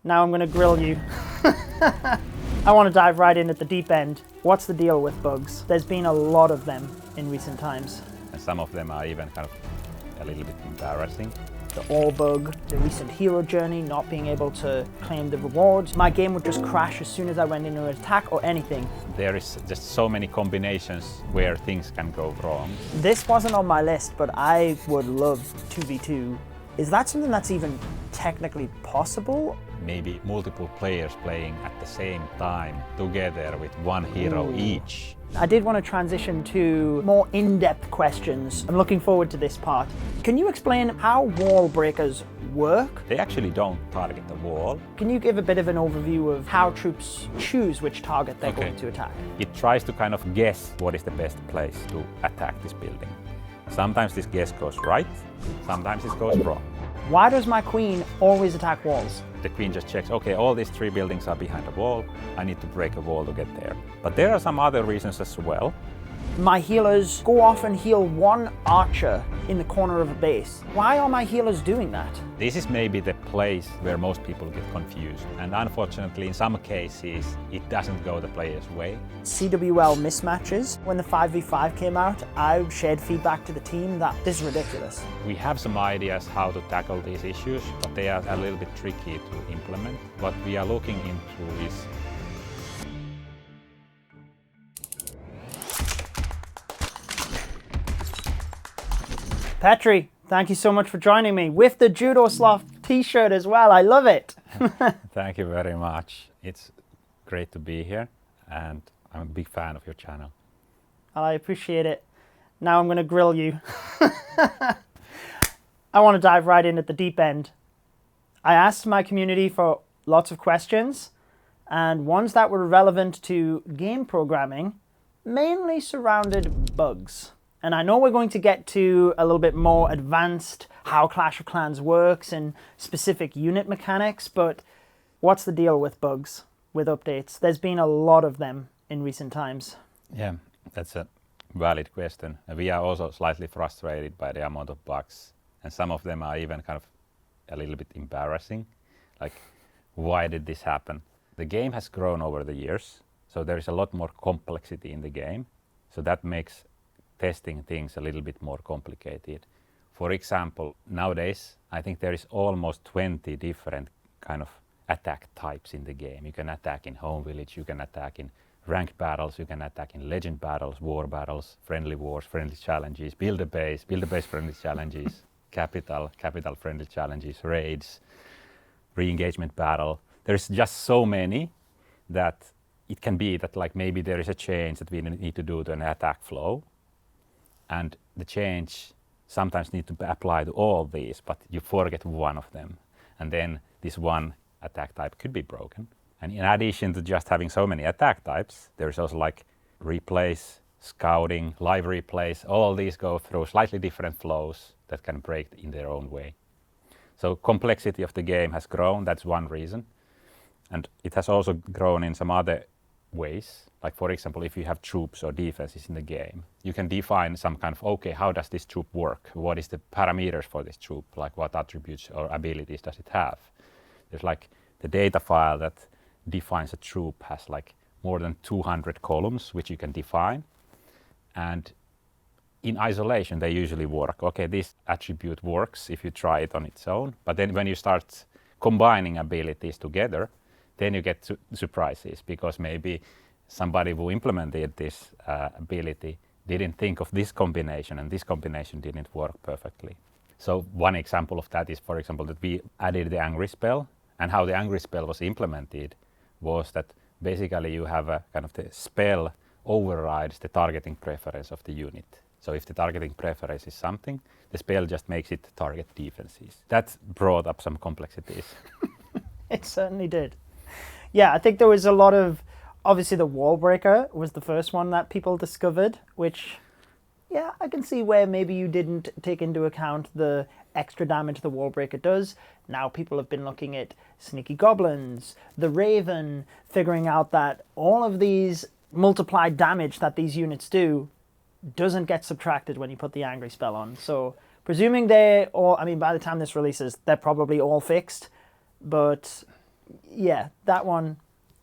Now I'm going to grill you. I want to dive right in at the deep end. What's the deal with bugs? There's been a lot of them in recent times. And some of them are even kind of a little bit embarrassing. The all bug, the recent hero journey, not being able to claim the rewards. My game would just crash as soon as I went into an attack or anything. There is just so many combinations where things can go wrong. This wasn't on my list, but I would love 2v2. Is that something that's even technically possible? Maybe multiple players playing at the same time together with one hero each. I did want to transition to more in-depth questions. I'm looking forward to this part. Can you explain how wall breakers work? They actually don't target the wall. Can you give a bit of an overview of how troops choose which target they're going to attack? It tries to kind of guess what is the best place to attack this building. Sometimes this guess goes right, sometimes it goes wrong. Why does my queen always attack walls? The queen just checks, okay, all these 3 buildings are behind a wall, I need to break a wall to get there. But there are some other reasons as well. My healers go off and heal one archer in the corner of a base. Why are my healers doing that? This is maybe the place where most people get confused. And unfortunately, in some cases, it doesn't go the player's way. CWL Mismatches. When the 5v5 came out, I shared feedback to the team that this is ridiculous. We have some ideas how to tackle these issues, but they are a little bit tricky to implement. What we are looking into is Petri, thank you so much for joining me with the Judo Sloth t-shirt as well. I love it. Thank you very much. It's great to be here and I'm a big fan of your channel. I appreciate it. Now I'm going to grill you. I want to dive right in at the deep end. I asked my community for lots of questions and ones that were relevant to game programming mainly surrounded bugs. And I know we're going to get to a little bit more advanced how Clash of Clans works and specific unit mechanics, but what's the deal with bugs, with updates? There's been a lot of them in recent times. Yeah, that's a valid question. We are also slightly frustrated by the amount of bugs, and some of them are even kind of a little bit embarrassing. Like, why did this happen? The game has grown over the years, so there is a lot more complexity in the game, so that makes testing things a little bit more complicated. For example, nowadays, I think there is almost 20 different kind of attack types in the game. You can attack in home village, you can attack in ranked battles, you can attack in legend battles, war battles, friendly wars, friendly challenges, build a base friendly challenges, capital friendly challenges, raids, re-engagement battle. There's just so many that it can be that like maybe there is a change that we need to do to an attack flow. And the change sometimes need to apply to all these, but you forget one of them. And then this one attack type could be broken. And in addition to just having so many attack types, there's also like replays, scouting, live replays. All these go through slightly different flows that can break in their own way. So complexity of the game has grown, that's one reason. And it has also grown in some other ways. Like for example, if you have troops or defenses in the game, you can define some kind of, okay, how does this troop work? What is the parameters for this troop? Like what attributes or abilities does it have? There's like the data file that defines a troop has like more than 200 columns, which you can define. And in isolation, they usually work. Okay, this attribute works if you try it on its own. But then when you start combining abilities together, then you get surprises because maybe somebody who implemented this ability didn't think of this combination and this combination didn't work perfectly. So one example of that is, for example, that we added the angry spell, and how the angry spell was implemented was that basically you have a kind of the spell overrides the targeting preference of the unit. So if the targeting preference is something, the spell just makes it target defenses. That brought up some complexities. It certainly did. Yeah, I think there was a lot of, obviously the wall breaker was the first one that people discovered, which, yeah, I can see where maybe you didn't take into account the extra damage the wall breaker does. Now people have been looking at sneaky goblins, the raven, figuring out that all of these multiplied damage that these units do doesn't get subtracted when you put the angry spell on. So presuming they're all, I mean, by the time this releases, they're probably all fixed, but yeah, that one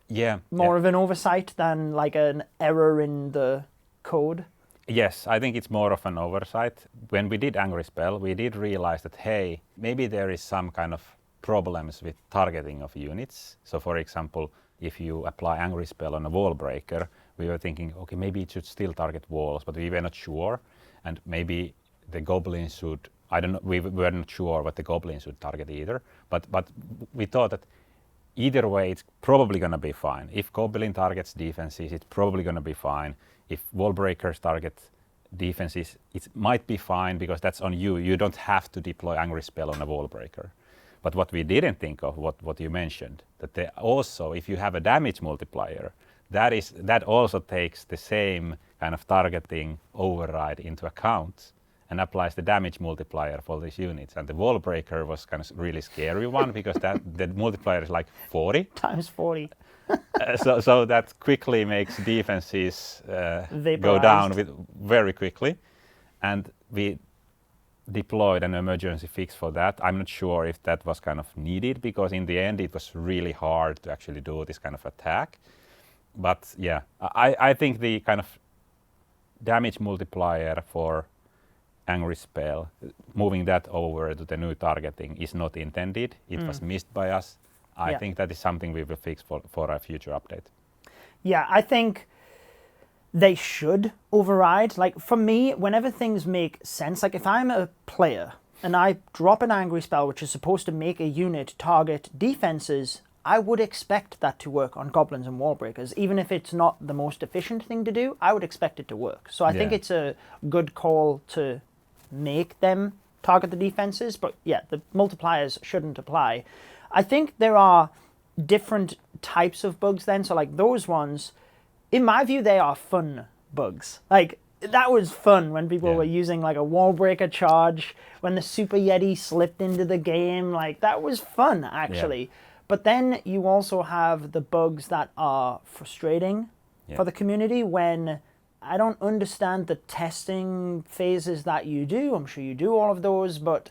Yeah. more of an oversight than like an error in the code. Yes, I think it's more of an oversight. When we did Angry Spell, we did realize that, hey, maybe there is some kind of problems with targeting of units. So for example, if you apply Angry Spell on a wall breaker, we were thinking, okay, maybe it should still target walls, but we were not sure. And maybe the goblins should, I don't know, we were not sure what the goblins should target either. But we thought that either way, it's probably going to be fine. If Goblin targets defenses, it's probably going to be fine. If wall breakers target defenses, it might be fine because that's on you. You don't have to deploy Angry Spell on a wall breaker. But what we didn't think of, what you mentioned, that they also, if you have a damage multiplier, that also takes the same kind of targeting override into account and applies the damage multiplier for these units. And the wall breaker was kind of really scary one because the multiplier is like 40. Times 40. So that quickly makes defenses go Vaporized. down very quickly. And we deployed an emergency fix for that. I'm not sure if that was kind of needed because in the end it was really hard to actually do this kind of attack. But yeah, I think the kind of damage multiplier for Angry Spell, moving that over to the new targeting is not intended. It was missed by us. I think that is something we will fix for a future update. Yeah, I think they should override. Like for me, whenever things make sense, like if I'm a player and I drop an Angry Spell which is supposed to make a unit target defenses, I would expect that to work on goblins and wall breakers. Even if it's not the most efficient thing to do, I would expect it to work. So I think it's a good call to make them target the defenses, but yeah, the multipliers shouldn't apply. I think there are different types of bugs then. So like those ones, in my view, they are fun bugs. Like that was fun when people were using like a wall breaker charge, when the Super Yeti slipped into the game. Like that was fun actually. Yeah. But then you also have the bugs that are frustrating for the community when I don't understand the testing phases that you do. I'm sure you do all of those, but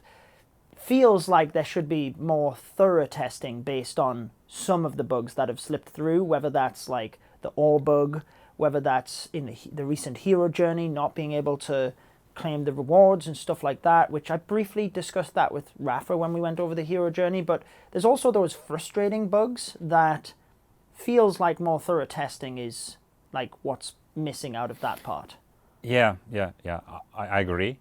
feels like there should be more thorough testing based on some of the bugs that have slipped through, whether that's like the ore bug, whether that's in the recent hero journey, not being able to claim the rewards and stuff like that, which I briefly discussed that with Rafa when we went over the hero journey. But there's also those frustrating bugs that feels like more thorough testing is like what's missing out of that part. Yeah. I agree.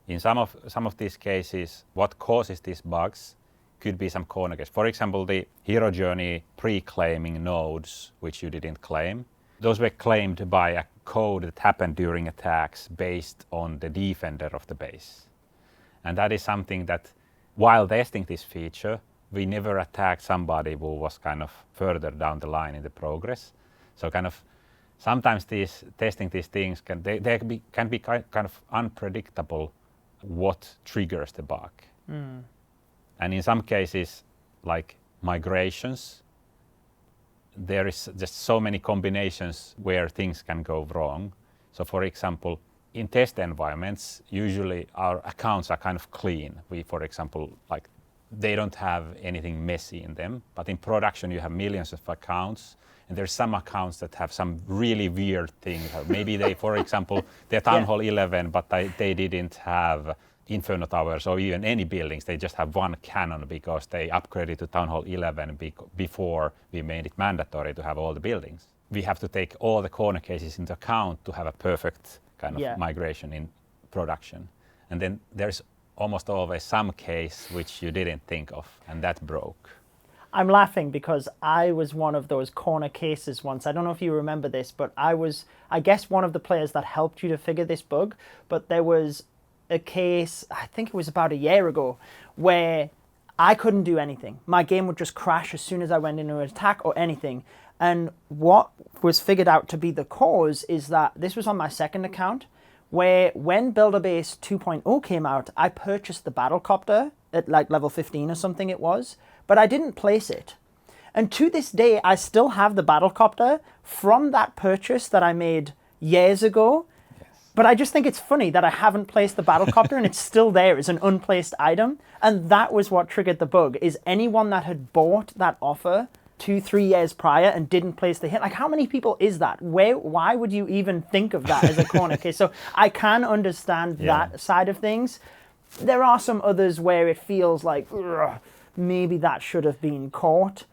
In some of these cases, what causes these bugs could be some corner case. For example, the hero journey pre-claiming nodes, which you didn't claim, those were claimed by a code that happened during attacks based on the defender of the base. And that is something that, while testing this feature, we never attacked somebody who was kind of further down the line in the progress. So kind of sometimes testing these things can be kind of unpredictable what triggers the bug. And in some cases, like migrations, there is just so many combinations where things can go wrong. So for example, in test environments, usually our accounts are kind of clean. We, for example, like they don't have anything messy in them, but in production you have millions of accounts, and there's some accounts that have some really weird things. Maybe they, for example, they're Town Hall 11, but they didn't have Inferno Towers or even any buildings. They just have one cannon because they upgraded to Town Hall 11 before we made it mandatory to have all the buildings. We have to take all the corner cases into account to have a perfect kind of migration in production. And then there's almost always some case which you didn't think of, and that broke. I'm laughing because I was one of those corner cases once. I don't know if you remember this, but I was, I guess, one of the players that helped you to figure this bug. But there was a case, I think it was about a year ago, where I couldn't do anything. My game would just crash as soon as I went into an attack or anything. And what was figured out to be the cause is that this was on my second account, where when Builder Base 2.0 came out, I purchased the Battlecopter at like level 15 or something it was, but I didn't place it. And to this day, I still have the Battlecopter from that purchase that I made years ago. Yes. But I just think it's funny that I haven't placed the Battlecopter and it's still there as an unplaced item. And that was what triggered the bug, is anyone that had bought that offer 2-3 years prior and didn't place the hit. Like, how many people is that? Why would you even think of that as a corner case? So I can understand that side of things. There are some others where it feels like maybe that should have been caught.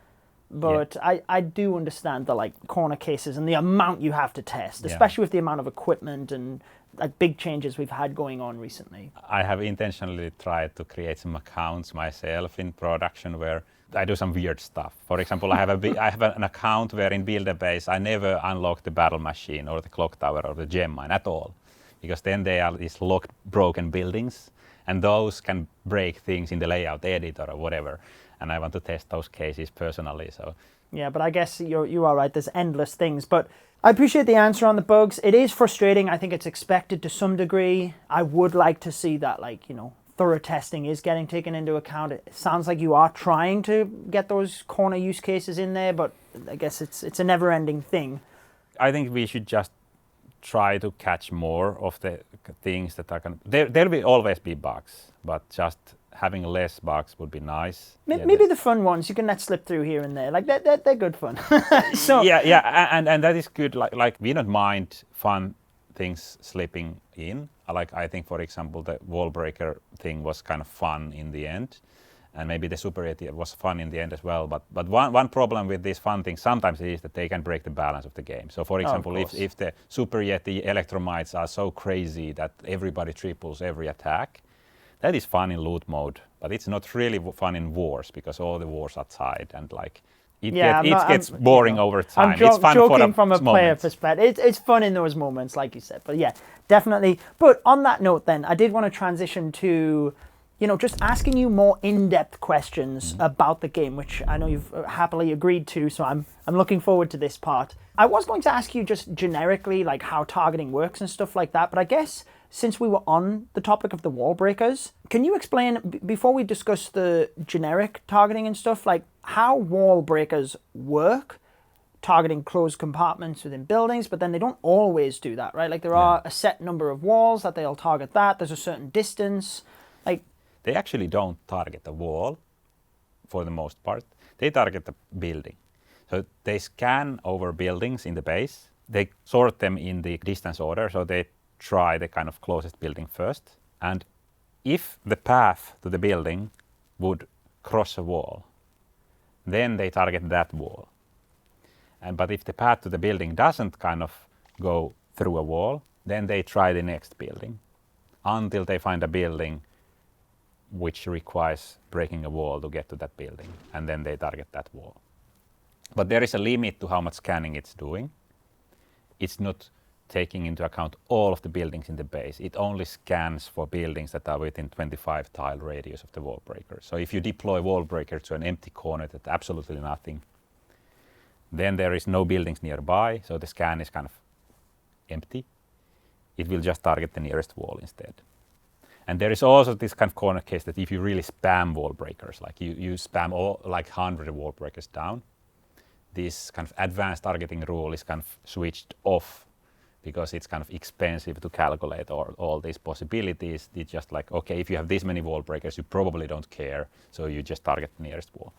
But I do understand the like corner cases and the amount you have to test, especially with the amount of equipment and like big changes we've had going on recently. I have intentionally tried to create some accounts myself in production where I do some weird stuff. For example, I have an account where in Builder Base I never unlock the battle machine or the clock tower or the gem mine at all, because then they are these locked, broken buildings, and those can break things in the layout editor or whatever. And I want to test those cases personally. So yeah, but I guess you are right. There's endless things. But I appreciate the answer on the bugs. It is frustrating. I think it's expected to some degree. I would like to see that, like, you know, thorough testing is getting taken into account. It sounds like you are trying to get those corner use cases in there, but I guess it's a never-ending thing. I think we should just try to catch more of the things that are there will always be bugs, but just having less bugs would be nice. Maybe the fun ones you can let slip through here and there, like they're good fun. So and that is good. Like we don't mind fun things slipping in. I think, for example, the wall breaker thing was kind of fun in the end, and maybe the Super Yeti was fun in the end as well. But one problem with these fun things sometimes is that they can break the balance of the game. So, for example, if the Super Yeti electromites are so crazy that everybody triples every attack, that is fun in loot mode, but it's not really fun in wars because all the wars are tied and like it gets boring over time. It's fun joking for from a player perspective. It's fun in those moments, like you said. But yeah, definitely. But on that note, then I did want to transition to, you know, just asking you more in-depth questions about the game, which I know you've happily agreed to. So I'm looking forward to this part. I was going to ask you just generically, like how targeting works and stuff like that. But I guess since we were on the topic of the wall breakers, can you explain, before we discuss the generic targeting and stuff, like how wall breakers work, targeting closed compartments within buildings, but then they don't always do that, right? Like there are a set number of walls that they'll target that. There's a certain distance. Like they actually don't target the wall for the most part. They target the building. So they scan over buildings in the base. They sort them in the distance order. So they try the kind of closest building first. And if the path to the building would cross a wall, then they target that wall. But if the path to the building doesn't kind of go through a wall, then they try the next building until they find a building which requires breaking a wall to get to that building, and then they target that wall. But there is a limit to how much scanning it's doing. It's not taking into account all of the buildings in the base. It only scans for buildings that are within 25 tile radius of the wall breaker. So if you deploy wall breaker to an empty corner that's absolutely nothing, then there is no buildings nearby, so the scan is kind of empty. It will just target the nearest wall instead. And there is also this kind of corner case that if you really spam wall breakers, like you spam all like 100 wall breakers down, this kind of advanced targeting rule is kind of switched off because it's kind of expensive to calculate all these possibilities. It's just like, okay, if you have this many wall breakers, you probably don't care, so you just target the nearest wall.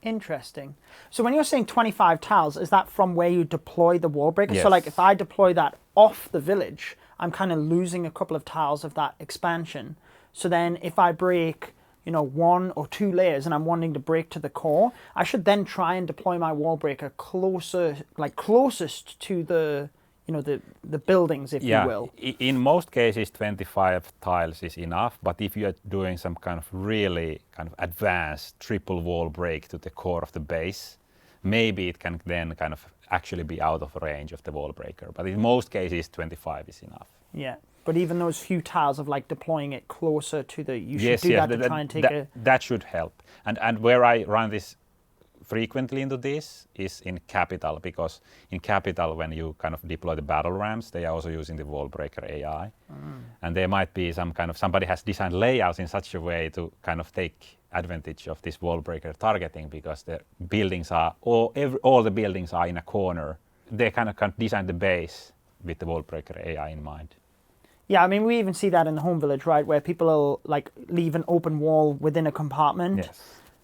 Interesting. So when you're saying 25 tiles, is that from where you deploy the wall breaker? Yes. So like if I deploy that off the village, I'm kind of losing a couple of tiles of that expansion. So then if I break, you know, 1 or 2 layers and I'm wanting to break to the core, I should then try and deploy my wall breaker closer, like closest to the, you know, the buildings, if you will. In most cases, 25 tiles is enough. But if you're doing some kind of really kind of advanced triple wall break to the core of the base, maybe it can then kind of actually be out of range of the wall breaker. But in most cases, 25 is enough. Yeah. But even those few tiles of like deploying it closer to the, you should do that to try and take that should help. And where I run this frequently into this is in Capital, because in Capital, when you kind of deploy the battle rams, they are also using the wall breaker AI. And there might be some kind of, somebody has designed layouts in such a way to kind of take advantage of this wall breaker targeting, because the buildings are, all the buildings are in a corner. They kind of design the base with the wall breaker AI in mind. Yeah, I mean, we even see that in the home village, right, where people will like leave an open wall within a compartment,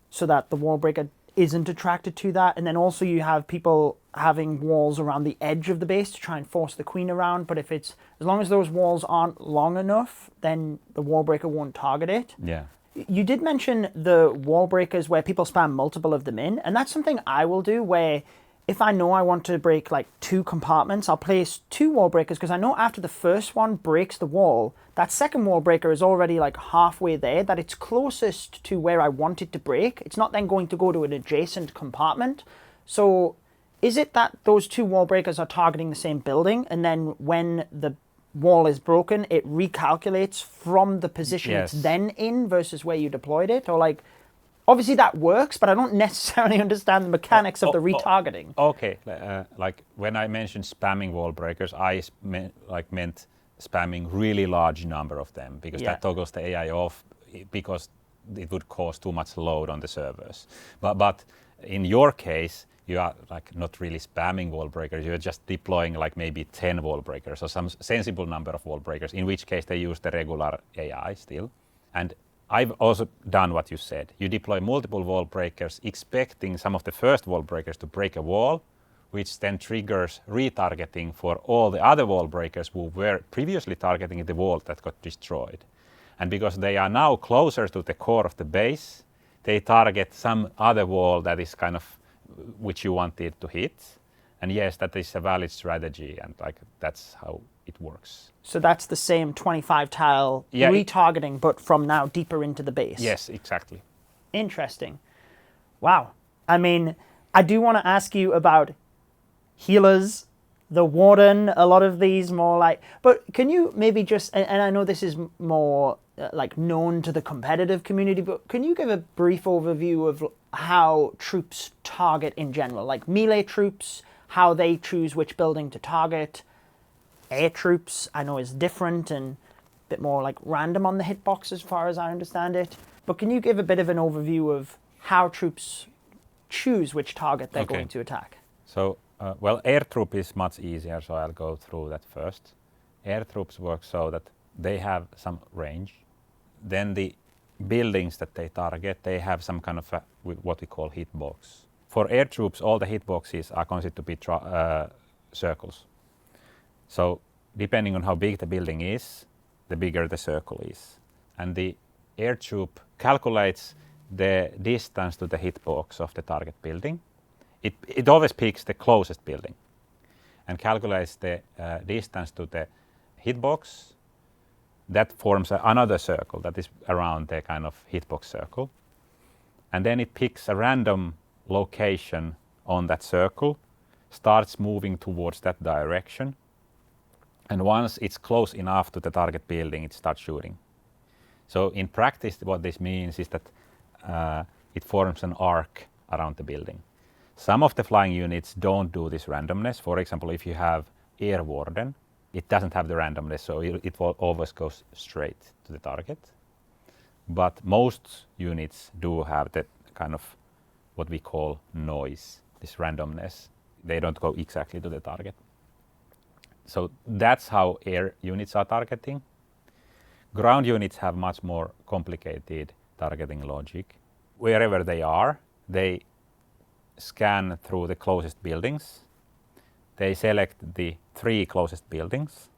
so that the wall breaker isn't attracted to that. And then also you have people having walls around the edge of the base to try and force the queen around. But if it's, as long as those walls aren't long enough, then the wall breaker won't target it. Yeah. You did mention the wall breakers where people spam multiple of them in, and that's something I will do where if I know I want to break like 2 compartments, I'll place 2 wall breakers because I know after the first one breaks the wall, that second wall breaker is already like halfway there, that it's closest to where I want it to break. It's not then going to go to an adjacent compartment. So is it that those 2 wall breakers are targeting the same building, and then when the wall is broken, it recalculates from the position Yes. it's then in versus where you deployed it? Or like, obviously that works, but I don't necessarily understand the mechanics of the retargeting. Okay, like when I mentioned spamming wall breakers, I meant spamming really large number of them, because Yeah. that toggles the AI off, because it would cause too much load on the servers. But in your case, you are like not really spamming wall breakers, you're just deploying like maybe 10 wall breakers or some sensible number of wall breakers, in which case they use the regular AI still. And I've also done what you said. You deploy multiple wall breakers, expecting some of the first wall breakers to break a wall, which then triggers retargeting for all the other wall breakers who were previously targeting the wall that got destroyed. And because they are now closer to the core of the base, they target some other wall that is kind of which you wanted to hit. And yes, that is a valid strategy, and like that's how it works. So that's the same 25 tile retargeting, but from now deeper into the base. Yes, exactly. Interesting. Wow. I mean, I do want to ask you about healers, the Warden, a lot of these more like, but can you maybe just, and I know this is more like known to the competitive community, but can you give a brief overview of how troops target in general? Like melee troops, how they choose which building to target. Air troops, I know, is different and a bit more like random on the hitbox as far as I understand it. But can you give a bit of an overview of how troops choose which target they're going to attack? So, well, air troop is much easier, so I'll go through that first. Air troops work so that they have some range. Then the buildings that they target, they have some kind of what we call hitbox. For air troops, all the hitboxes are considered to be circles. So depending on how big the building is, the bigger the circle is. And the air troop calculates the distance to the hitbox of the target building. It always picks the closest building and calculates the distance to the hitbox. That forms another circle that is around the kind of hitbox circle. And then it picks a random location on that circle, starts moving towards that direction. And once it's close enough to the target building, it starts shooting. So in practice, what this means is that it forms an arc around the building. Some of the flying units don't do this randomness. For example, if you have Air Warden, it doesn't have the randomness, so it always goes straight to the target. But most units do have that kind of what we call noise, this randomness. They don't go exactly to the target. So that's how air units are targeting. Ground units have much more complicated targeting logic. Wherever they are, they scan through the closest buildings. They select the 3 closest buildings.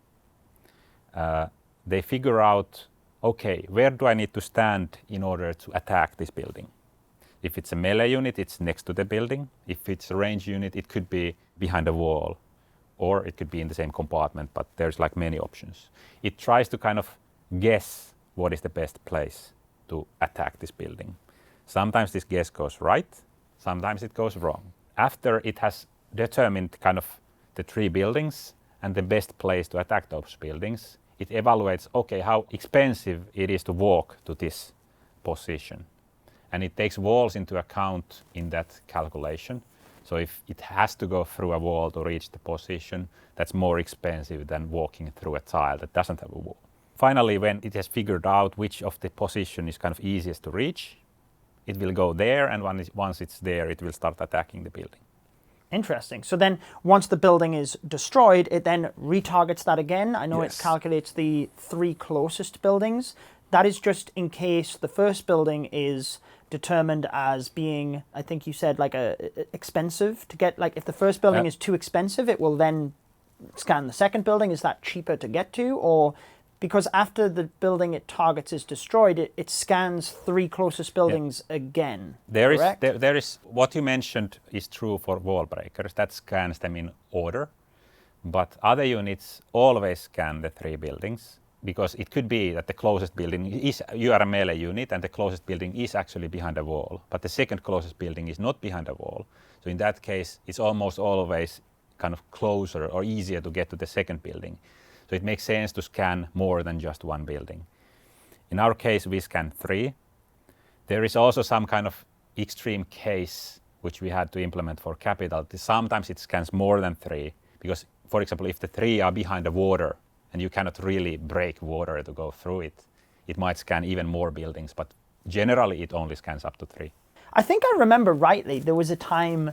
They figure out, okay, where do I need to stand in order to attack this building? If it's a melee unit, it's next to the building. If it's a range unit, it could be behind a wall, or it could be in the same compartment, but there's like many options. It tries to kind of guess what is the best place to attack this building. Sometimes this guess goes right, sometimes it goes wrong. After it has determined kind of the 3 buildings and the best place to attack those buildings, it evaluates, okay, how expensive it is to walk to this position. And it takes walls into account in that calculation. So if it has to go through a wall to reach the position, that's more expensive than walking through a tile that doesn't have a wall. Finally, when it has figured out which of the position is kind of easiest to reach, it will go there, and once it's there, it will start attacking the building. Interesting. So then once the building is destroyed, it then retargets that again. I know Yes. it calculates the 3 closest buildings. That is just in case the first building is determined as being, I think you said, like expensive to get. Like if the first building is too expensive, it will then scan the second building. Is that cheaper to get to, or because after the building it targets is destroyed, it scans 3 closest buildings again? Correct? There is what you mentioned is true for wall breakers. That scans them in order, but other units always scan the 3 buildings, because it could be that the closest building is, you are a melee unit and the closest building is actually behind a wall, but the second closest building is not behind a wall. So in that case, it's almost always kind of closer or easier to get to the second building. So it makes sense to scan more than just 1 building. In our case, we scan 3. There is also some kind of extreme case which we had to implement for capital. Sometimes it scans more than 3, because, for example, if the 3 are behind the water and you cannot really break water to go through it, it might scan even more buildings, but generally it only scans up to 3. I think I remember rightly, there was a time,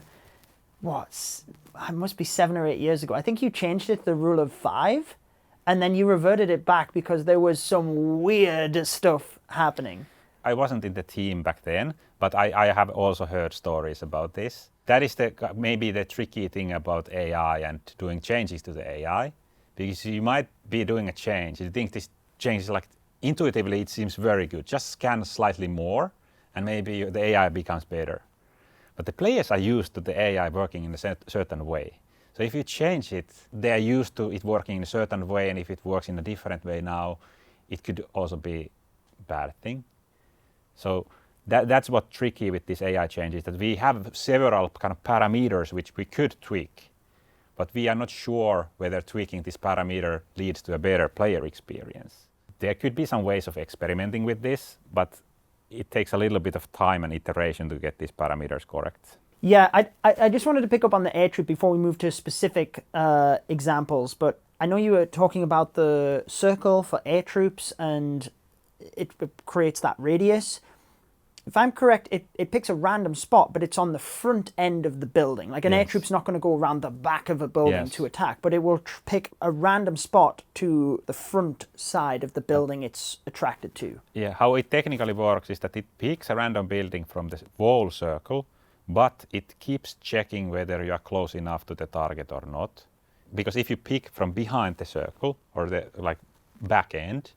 it must be 7 or 8 years ago. I think you changed it to the rule of 5, and then you reverted it back because there was some weird stuff happening. I wasn't in the team back then, but I have also heard stories about this. That is maybe the tricky thing about AI and doing changes to the AI, because you might be doing a change. You think this change is like, intuitively it seems very good. Just scan slightly more and maybe the AI becomes better. But the players are used to the AI working in a certain way. So if you change it, they are used to it working in a certain way, and if it works in a different way now, it could also be a bad thing. So that's what's tricky with this AI changes, that we have several kind of parameters which we could tweak, but we are not sure whether tweaking this parameter leads to a better player experience. There could be some ways of experimenting with this, but it takes a little bit of time and iteration to get these parameters correct. Yeah, I just wanted to pick up on the air troop before we move to specific examples, but I know you were talking about the circle for air troops and it creates that radius. If I'm correct, it picks a random spot, but it's on the front end of the building. Like an air troop's not going to go around the back of a building to attack, but it will pick a random spot to the front side of the building it's attracted to. Yeah, how it technically works is that it picks a random building from the wall circle, but it keeps checking whether you are close enough to the target or not. Because if you pick from behind the circle or the back end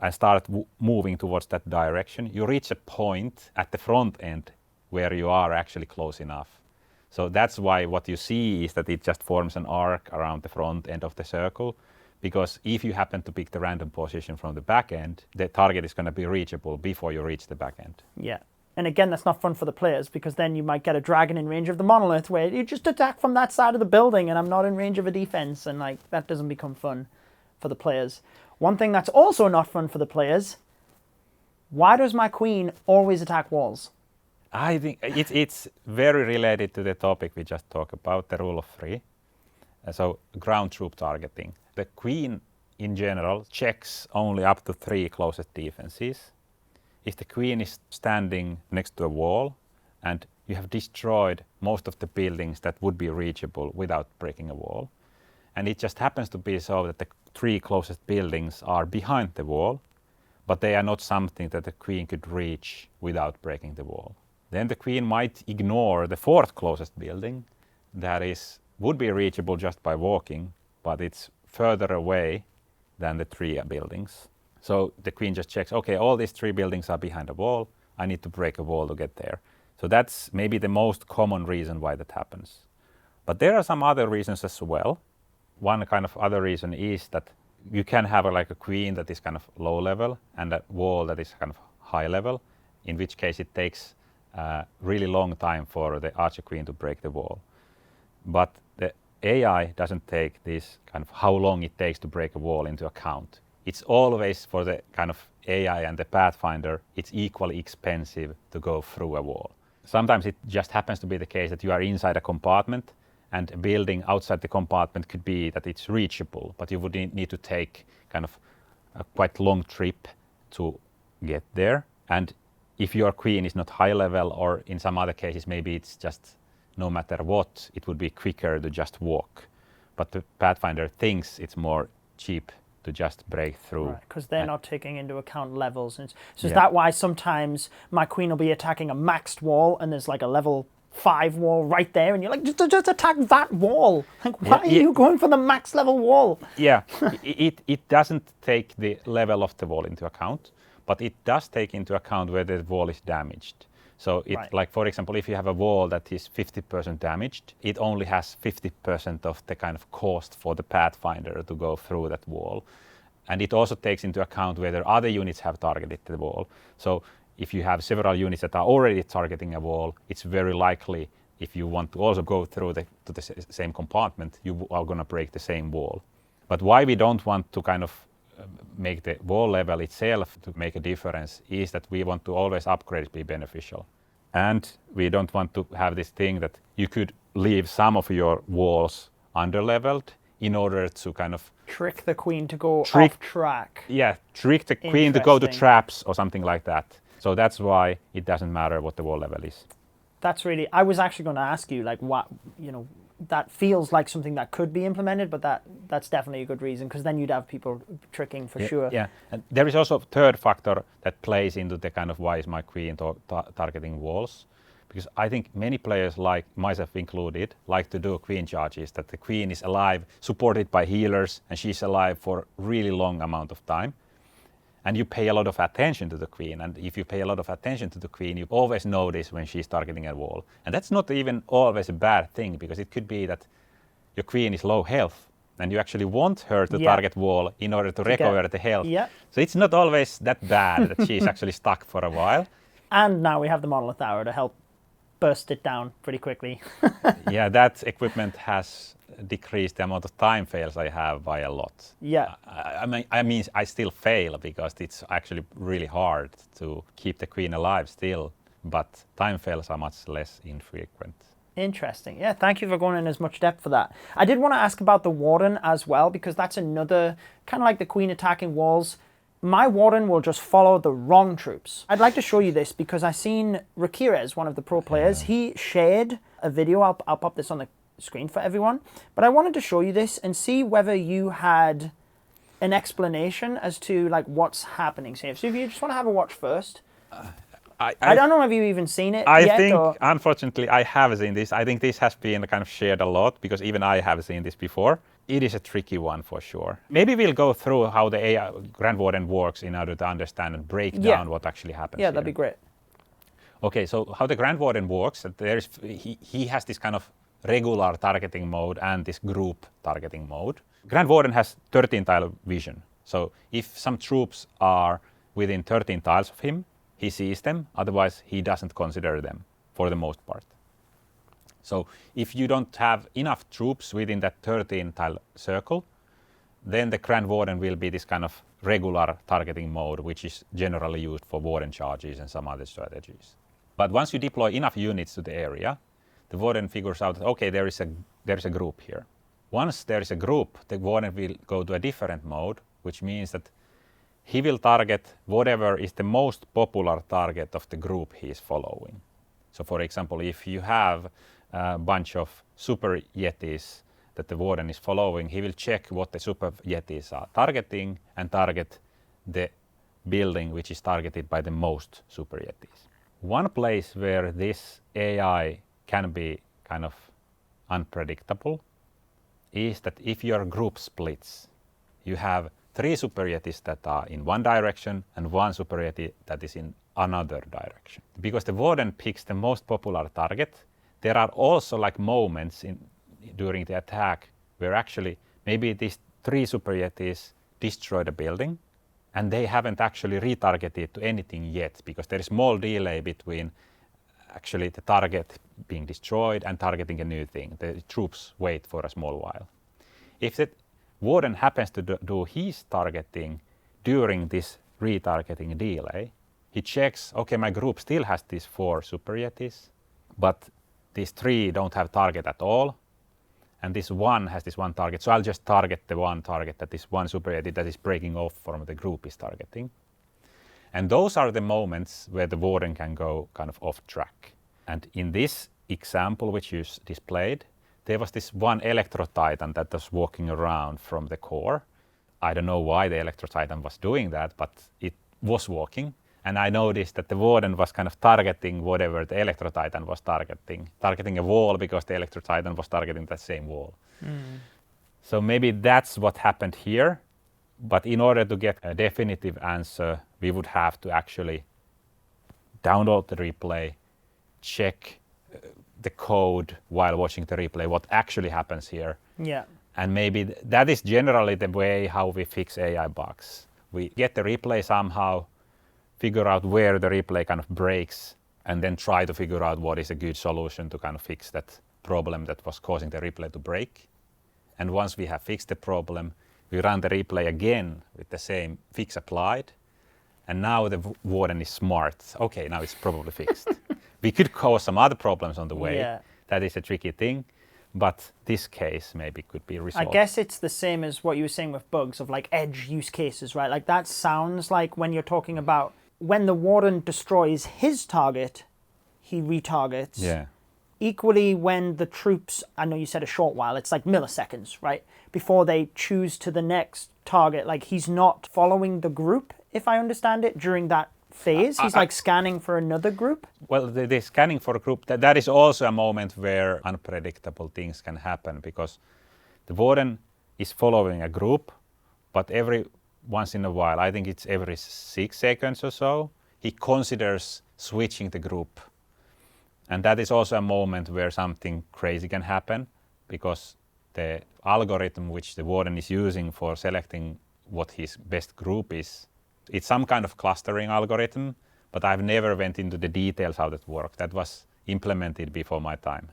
and start moving towards that direction, you reach a point at the front end where you are actually close enough. So that's why what you see is that it just forms an arc around the front end of the circle, because if you happen to pick the random position from the back end, the target is going to be reachable before you reach the back end. Yeah. And again, that's not fun for the players, because then you might get a dragon in range of the monolith where you just attack from that side of the building and I'm not in range of a defense, and that doesn't become fun for the players. One thing that's also not fun for the players, why does my queen always attack walls? I think it's very related to the topic we just talked about, the rule of 3. So ground troop targeting. The queen in general checks only up to 3 closest defenses. If the queen is standing next to a wall and you have destroyed most of the buildings that would be reachable without breaking a wall, and it just happens to be so that the 3 closest buildings are behind the wall, but they are not something that the queen could reach without breaking the wall, then the queen might ignore the 4th closest building that would be reachable just by walking, but it's further away than the 3 buildings. So the queen just checks, okay, all these 3 buildings are behind a wall, I need to break a wall to get there. So that's maybe the most common reason why that happens. But there are some other reasons as well. One kind of other reason is that you can have a queen that is kind of low level and a wall that is kind of high level, in which case it takes a really long time for the archer queen to break the wall. But the AI doesn't take this kind of how long it takes to break a wall into account. It's always, for the kind of AI and the Pathfinder, it's equally expensive to go through a wall. Sometimes it just happens to be the case that you are inside a compartment and a building outside the compartment could be that it's reachable, but you would need to take kind of a quite long trip to get there. And if your queen is not high level, or in some other cases maybe it's just no matter what, it would be quicker to just walk. But the Pathfinder thinks it's more cheap to just break through. Right, because they're not taking into account levels. And so is Yeah. that why sometimes my queen will be attacking a maxed wall and there's like a level 5 wall right there and you're like, just attack that wall. Like, why are you going for the max level wall? Yeah, it doesn't take the level of the wall into account, but it does take into account whether the wall is damaged. So it, Right. like for example, if you have a wall that is 50% damaged, it only has 50% of the kind of cost for the pathfinder to go through that wall. And it also takes into account whether other units have targeted the wall. So if you have several units that are already targeting a wall, it's very likely if you want to also go through to the same compartment, you are going to break the same wall. But why we don't want to kind of make the wall level itself to make a difference is that we want to always upgrade be beneficial. And we don't want to have this thing that you could leave some of your walls under-leveled in order to kind of Trick the queen to go Trick- off track. yeah, trick the queen to go to Interesting. traps or something like that. So that's why it doesn't matter what the wall level is. That's really, I was actually going to ask you, like, what, that feels like something that could be implemented, but that's definitely a good reason, because then you'd have people tricking for sure. Yeah, and there is also a third factor that plays into the kind of why is my queen targeting walls. Because I think many players, like myself included, like to do queen charges, that the queen is alive, supported by healers, and she's alive for a really long amount of time. And you pay a lot of attention to the queen, and if you pay a lot of attention to the queen, you always notice when she's targeting a wall. And that's not even always a bad thing, because it could be that your queen is low health, and you actually want her to target wall in order to recover the health. Yeah. So it's not always that bad that she's actually stuck for a while. And now we have the monolith arrow to help burst it down pretty quickly. Yeah, that equipment has decreased the amount of time fails I have by a lot. Yeah. I mean, I still fail because it's actually really hard to keep the queen alive still, but time fails are much less infrequent. Interesting. Yeah, thank you for going in as much depth for that. I did want to ask about the Warden as well, because that's another, kind of like the queen attacking walls. My Warden will just follow the wrong troops. I'd like to show you this because I seen Rakirez, one of the pro players, he shared a video. I'll pop this on the screen for everyone. But I wanted to show you this and see whether you had an explanation as to like what's happening here. So if you just want to have a watch first. I don't know if you've even seen it I yet. think, unfortunately, I have seen this. I think this has been kind of shared a lot because even I have seen this before. It is a tricky one for sure. Maybe we'll go through how the AI Grand Warden works in order to understand and break down what actually happens. Yeah, that'd be great. Okay, so how the Grand Warden works, he has this kind of regular targeting mode and this group targeting mode. Grand Warden has 13 tile vision. So if some troops are within 13 tiles of him, he sees them, otherwise he doesn't consider them for the most part. So if you don't have enough troops within that 13 tile circle, then the Grand Warden will be this kind of regular targeting mode, which is generally used for Warden charges and some other strategies. But once you deploy enough units to the area, the Warden figures out that, okay, there is a group here. Once there is a group, the Warden will go to a different mode, which means that he will target whatever is the most popular target of the group he is following. So for example, if you have a bunch of super yetis that the Warden is following, he will check what the super yetis are targeting and target the building which is targeted by the most super yetis. One place where this AI can be kind of unpredictable is that if your group splits, you have 3 super yetis that are in one direction and 1 super yeti that is in another direction. Because the Warden picks the most popular target, there are also like moments during the attack where actually maybe these 3 super yetis destroy the building and they haven't actually retargeted to anything yet because there is small delay between actually the target being destroyed and targeting a new thing. The troops wait for a small while. If the Warden happens to do his targeting during this retargeting delay, he checks, okay, my group still has these 4 super yetis, but these 3 don't have target at all, and this one has this one target, so I'll just target the one target that this one super yeti that is breaking off from the group is targeting. And those are the moments where the Warden can go kind of off track. And in this example which you displayed, there was this one Electro Titan that was walking around from the core. I don't know why the Electro Titan was doing that, but it was walking. And I noticed that the Warden was kind of targeting whatever the Electro Titan was targeting a wall because the Electro Titan was targeting that same wall. So maybe that's what happened here. But in order to get a definitive answer, we would have to actually download the replay, check the code while watching the replay, what actually happens here. Yeah. And maybe that is generally the way how we fix AI bugs. We get the replay somehow, figure out where the replay kind of breaks, and then try to figure out what is a good solution to kind of fix that problem that was causing the replay to break. And once we have fixed the problem, we run the replay again with the same fix applied. And now the Warden is smart. Okay, now it's probably fixed. We could cause some other problems on the way. Yeah. That is a tricky thing. But this case maybe could be resolved. I guess it's the same as what you were saying with bugs of like edge use cases, right? Like that sounds like when you're talking about when the Warden destroys his target, he retargets. Yeah. Equally, when the troops, I know you said a short while, it's like milliseconds, right? Before they choose to the next target, like he's not following the group, if I understand it, during that phase. He's like scanning for another group. Well, the scanning for a group, that is also a moment where unpredictable things can happen because the Warden is following a group, but every once in a while, I think it's every 6 seconds or so, he considers switching the group. And that is also a moment where something crazy can happen because the algorithm which the Warden is using for selecting what his best group is, it's some kind of clustering algorithm, but I've never went into the details how that worked. That was implemented before my time.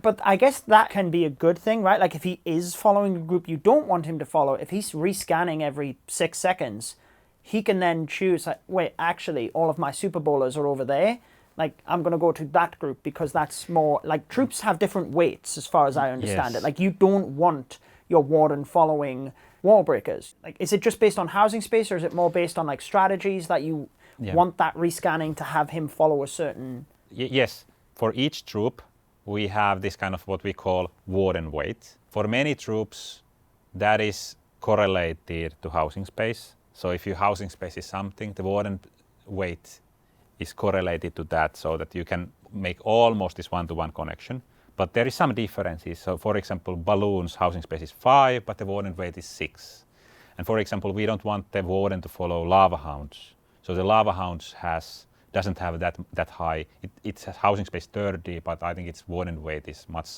But I guess that can be a good thing, right? Like if he is following a group you don't want him to follow, if he's rescanning every 6 seconds, he can then choose, like, wait, actually, all of my Super Bowlers are over there. Like, I'm going to go to that group because that's more, like, troops have different weights as far as I understand it. Like, you don't want your Warden following wall breakers. Like, is it just based on housing space or is it more based on, like, strategies that you want that rescanning to have him follow a certain... Yes, for each troop, we have this kind of what we call Warden weight. For many troops, that is correlated to housing space. So if your housing space is something, the Warden weight is correlated to that so that you can make almost this one-to-one connection. But there is some differences. So for example, balloons housing space is 5, but the Warden weight is 6. And for example, we don't want the Warden to follow lava hounds. So the lava hounds doesn't have that high. It has housing space 30, but I think its Warden weight is much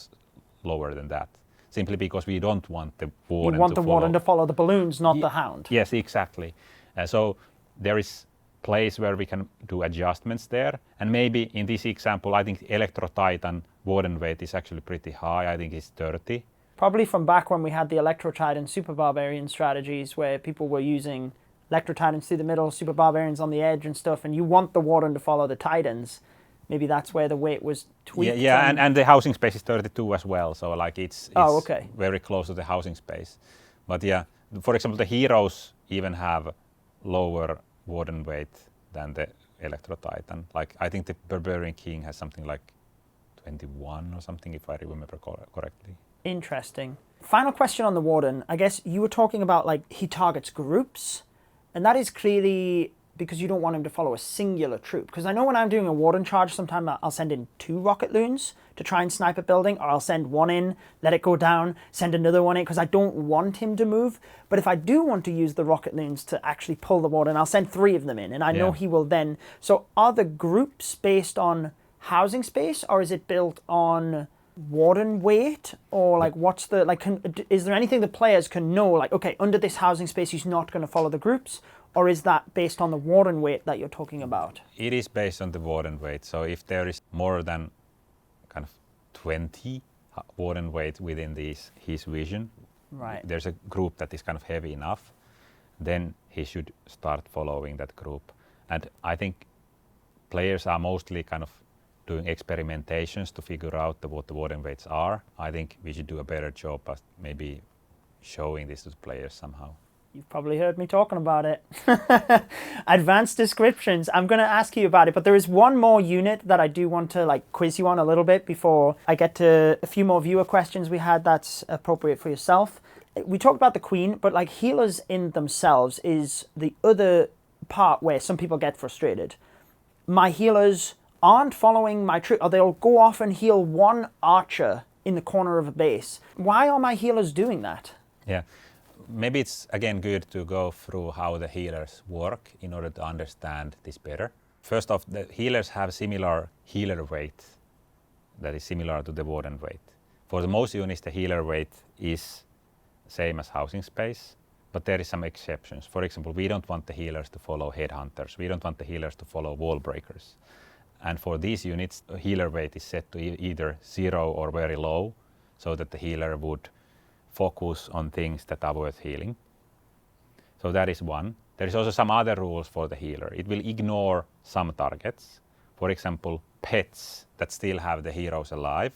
lower than that. Simply because we don't want the Warden You want the Warden to follow the balloons, not the hound. Yes, exactly. So there is place where we can do adjustments there. And maybe in this example, I think the Electro Titan Warden weight is actually pretty high. I think it's 30. Probably from back when we had the Electro Titan Super Barbarian strategies where people were using Electro Titans through the middle, Super Barbarians on the edge and stuff, and you want the Warden to follow the Titans. Maybe that's where the weight was tweaked. Yeah, and the housing space is 32 as well. So like it's very close to the housing space. But yeah, for example, the heroes even have lower Warden weight than the Electro Titan. Like I think the Barbarian King has something like 21 or something, if I remember correctly. Interesting. Final question on the Warden. I guess you were talking about like he targets groups, and that is clearly because you don't want him to follow a singular troop. Because I know when I'm doing a Warden charge, sometimes I'll send in 2 rocket loons to try and snipe a building, or I'll send one in, let it go down, send another one in, because I don't want him to move. But if I do want to use the rocket loons to actually pull the Warden, I'll send 3 of them in, and I know he will then... So are the groups based on housing space, or is it built on Warden weight? Or like what's the... like? Is there anything the players can know, like, okay, under this housing space, he's not going to follow the groups? Or is that based on the Warden weight that you're talking about? It is based on the Warden weight. So if there is more than kind of 20 Warden weight within his vision, right, there's a group that is kind of heavy enough, then he should start following that group. And I think players are mostly kind of doing experimentations to figure out what the Warden weights are. I think we should do a better job at maybe showing this to the players somehow. You've probably heard me talking about it. Advanced descriptions. I'm going to ask you about it, but there is one more unit that I do want to like quiz you on a little bit before I get to a few more viewer questions we had that's appropriate for yourself. we talked about the queen, but like healers in themselves is the other part where some people get frustrated. My healers aren't following my troop, or they'll go off and heal one archer in the corner of a base. Why are my healers doing that? Yeah. Maybe it's again good to go through how the healers work in order to understand this better. First off, the healers have similar healer weight that is similar to the warden weight. For the most units, the healer weight is same as housing space, but there is some exceptions. For example, we don't want the healers to follow headhunters. We don't want the healers to follow wall breakers. And for these units, healer weight is set to either 0 or very low, so that the healer would focus on things that are worth healing. So that is one. There is also some other rules for the healer. It will ignore some targets. For example, pets that still have the heroes alive,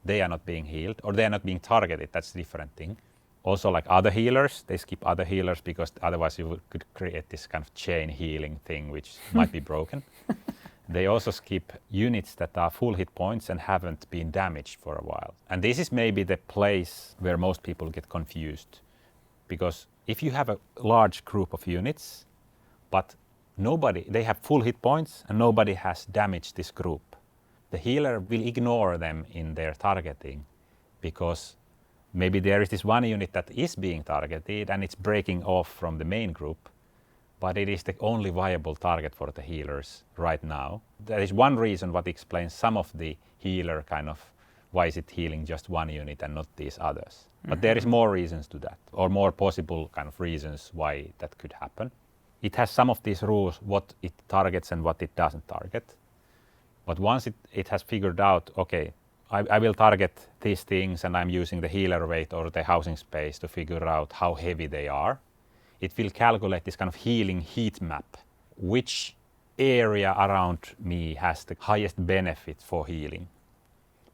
they are not being healed, or they are not being targeted. That's a different thing. Also, like other healers, they skip other healers because otherwise you could create this kind of chain healing thing which might be broken. They also skip units that are full hit points and haven't been damaged for a while. And this is maybe the place where most people get confused. Because if you have a large group of units, but they have full hit points and nobody has damaged this group, the healer will ignore them in their targeting because maybe there is this one unit that is being targeted and it's breaking off from the main group, but it is the only viable target for the healers right now. That is one reason what explains some of the healer kind of why is it healing just one unit and not these others. But there is more reasons to that, or more possible kind of reasons why that could happen. It has some of these rules, what it targets and what it doesn't target. But once it has figured out, okay, I will target these things and I'm using the healer weight or the housing space to figure out how heavy they are, it will calculate this kind of healing heat map. Which area around me has the highest benefit for healing?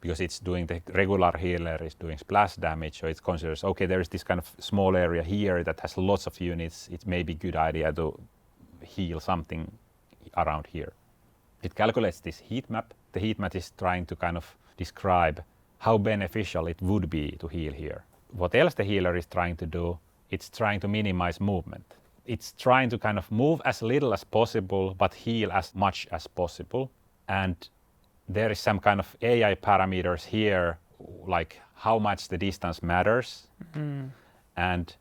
Because it's doing the regular healer is doing splash damage, so it considers, okay, there is this kind of small area here that has lots of units. It may be a good idea to heal something around here. It calculates this heat map. The heat map is trying to kind of describe how beneficial it would be to heal here. What else the healer is trying to do? It's trying to minimize movement. It's trying to kind of move as little as possible, but heal as much as possible. And there is some kind of AI parameters here, like how much the distance matters and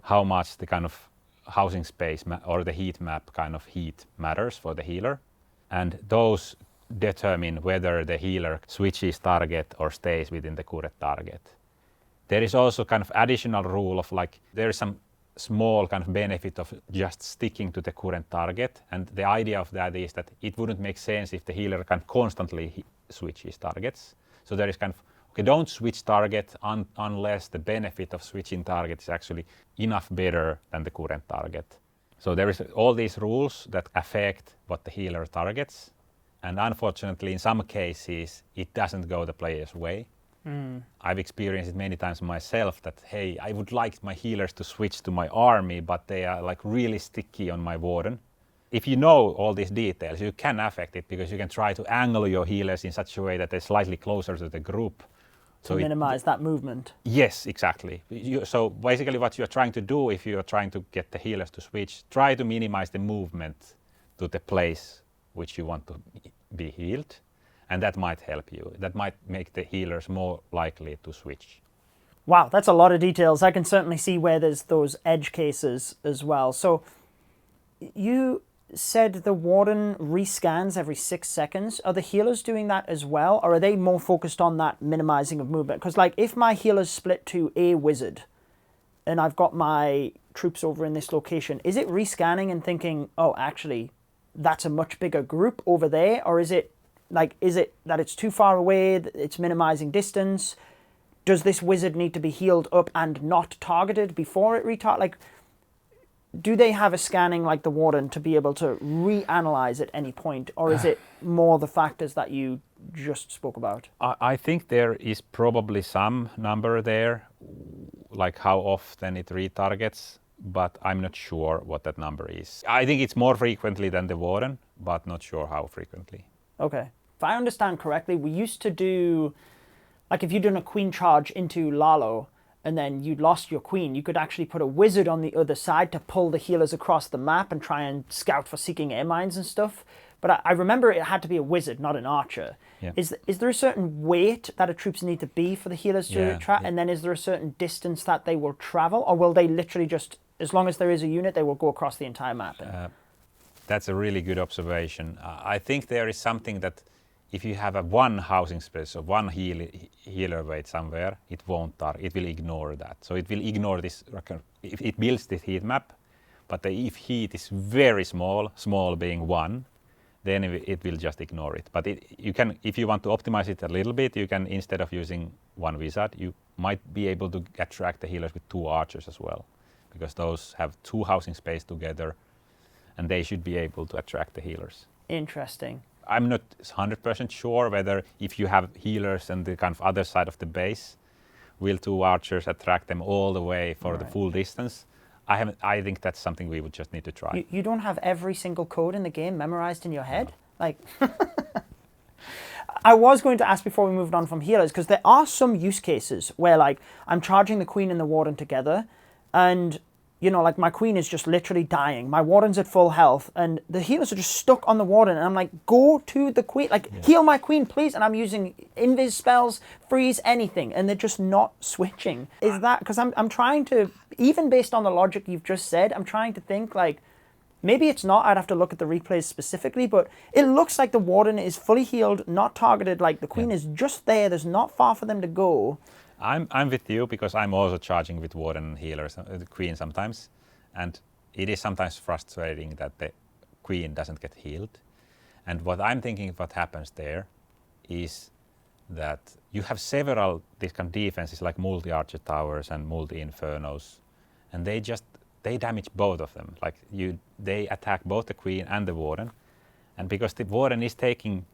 how much the kind of housing space or the heat map kind of heat matters for the healer. And those determine whether the healer switches target or stays within the current target. There is also kind of additional rule of like, there is some small kind of benefit of just sticking to the current target. And the idea of that is that it wouldn't make sense if the healer kind of constantly switches targets. So there is kind of, okay, don't switch target unless the benefit of switching target is actually enough better than the current target. So there is all these rules that affect what the healer targets. And unfortunately, in some cases, it doesn't go the player's way. I've experienced it many times myself that, hey, I would like my healers to switch to my army, but they are like really sticky on my warden. If you know all these details, you can affect it because you can try to angle your healers in such a way that they're slightly closer to the group. To minimize that movement. Yes, exactly. So basically what you're trying to do if you're trying to get the healers to switch, try to minimize the movement to the place which you want to be healed. And that might help you. That might make the healers more likely to switch. Wow, that's a lot of details. I can certainly see where there's those edge cases as well. So you said the warden rescans every 6 seconds. Are the healers doing that as well? Or are they more focused on that minimizing of movement? Because like if my healers split to a wizard and I've got my troops over in this location, is it rescanning and thinking, oh, actually, that's a much bigger group over there? Or is it that it's too far away, it's minimizing distance? Does this wizard need to be healed up and not targeted before it Like, do they have a scanning like the warden to be able to reanalyze at any point? Or is it more the factors that you just spoke about? I think there is probably some number there, like how often it retargets, but I'm not sure what that number is. I think it's more frequently than the warden, but not sure how frequently. Okay. If I understand correctly, we used to do, like if you're doing a queen charge into Lalo, and then you lost your queen, you could actually put a wizard on the other side to pull the healers across the map and try and scout for seeking air mines and stuff. But I remember it had to be a wizard, not an archer. Yeah. Is there a certain weight that a troops need to be for the healers to track? And then is there a certain distance that they will travel? Or will they literally just, as long as there is a unit, they will go across the entire map? That's a really good observation. I think there is something that if you have a one housing space or one healer weight somewhere, it won't target. It will ignore that. So it will ignore this. If it builds this heat map, but if heat is very small, small being 1, then it will just ignore it. But you can, if you want to optimize it a little bit, you can, instead of using 1 wizard, you might be able to attract the healers with 2 archers as well, because those have 2 housing space together, and they should be able to attract the healers. Interesting. I'm not 100% sure whether if you have healers and the kind of other side of the base, will 2 archers attract them all the way for the full distance? I think that's something we would just need to try. You don't have every single code in the game memorized in your head? No. Like, I was going to ask before we moved on from healers, because there are some use cases where, like, I'm charging the queen and the warden together, and, you know, like, my queen is just literally dying. My warden's at full health, and the healers are just stuck on the warden, and I'm like, go to the queen, like, heal my queen, please, and I'm using invis spells, freeze, anything, and they're just not switching. Is that, because I'm trying to, even based on the logic you've just said, I'm trying to think, like, maybe it's not, I'd have to look at the replays specifically, but it looks like the warden is fully healed, not targeted, like, the queen is just there, there's not far for them to go. I'm with you, because I'm also charging with warden healers, the queen sometimes, and it is sometimes frustrating that the queen doesn't get healed. And what I'm thinking what happens there is that you have several these kind of defenses like multi-archer towers and multi-infernos, and they damage both of them. Like they attack both the queen and the warden, and because the warden is taking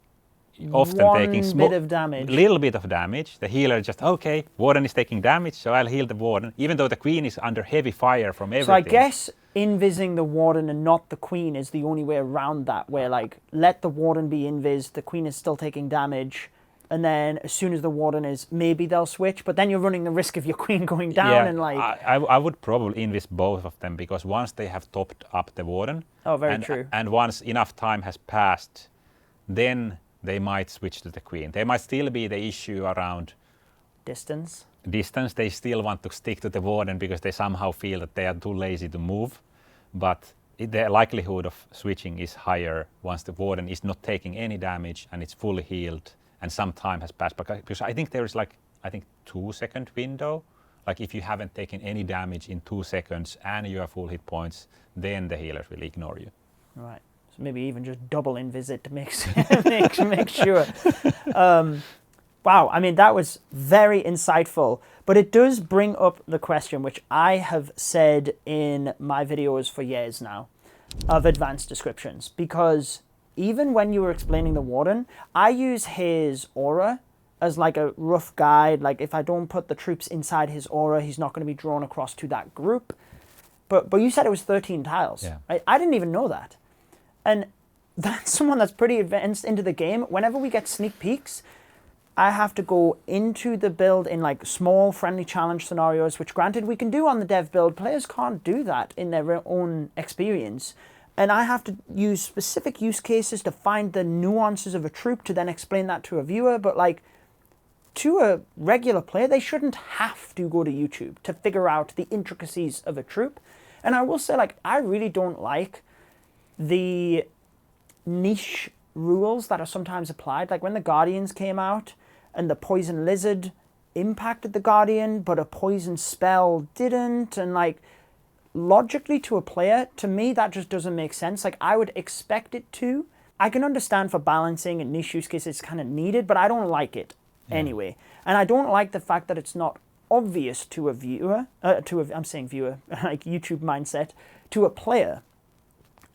little bit of damage. The healer just, okay, warden is taking damage, so I'll heal the warden, even though the queen is under heavy fire from everything. So I guess invising the warden and not the queen is the only way around that, where, like, let the warden be invis, the queen is still taking damage, and then as soon as the warden is, maybe they'll switch, but then you're running the risk of your queen going down and, like... I would probably invis both of them, because once they have topped up the warden... Oh, very true. And once enough time has passed, then they might switch to the queen. There might still be the issue around distance. They still want to stick to the warden because they somehow feel that they are too lazy to move. But the likelihood of switching is higher once the warden is not taking any damage and it's fully healed and some time has passed. Because I think there is 2-second window. Like if you haven't taken any damage in 2 seconds and you are full hit points, then the healers will ignore you. Right. Maybe even just double invisit to make sure. Wow, I mean, that was very insightful. But it does bring up the question, which I have said in my videos for years now, of advanced descriptions. Because even when you were explaining the warden, I use his aura as like a rough guide. Like if I don't put the troops inside his aura, he's not going to be drawn across to that group. But you said it was 13 tiles. Yeah. I didn't even know that. And that's someone that's pretty advanced into the game. Whenever we get sneak peeks, I have to go into the build in like small friendly challenge scenarios, which granted we can do on the dev build. Players can't do that in their own experience. And I have to use specific use cases to find the nuances of a troop to then explain that to a viewer. But like to a regular player, they shouldn't have to go to YouTube to figure out the intricacies of a troop. And I will say, like, I really don't like the niche rules that are sometimes applied. Like when the Guardians came out and the poison lizard impacted the Guardian, but a poison spell didn't. And like logically to a player, to me, that just doesn't make sense. Like I would expect it to. I can understand for balancing and niche use cases it's kind of needed, but I don't like it anyway. And I don't like the fact that it's not obvious to a viewer, I'm saying viewer, like YouTube mindset, to a player.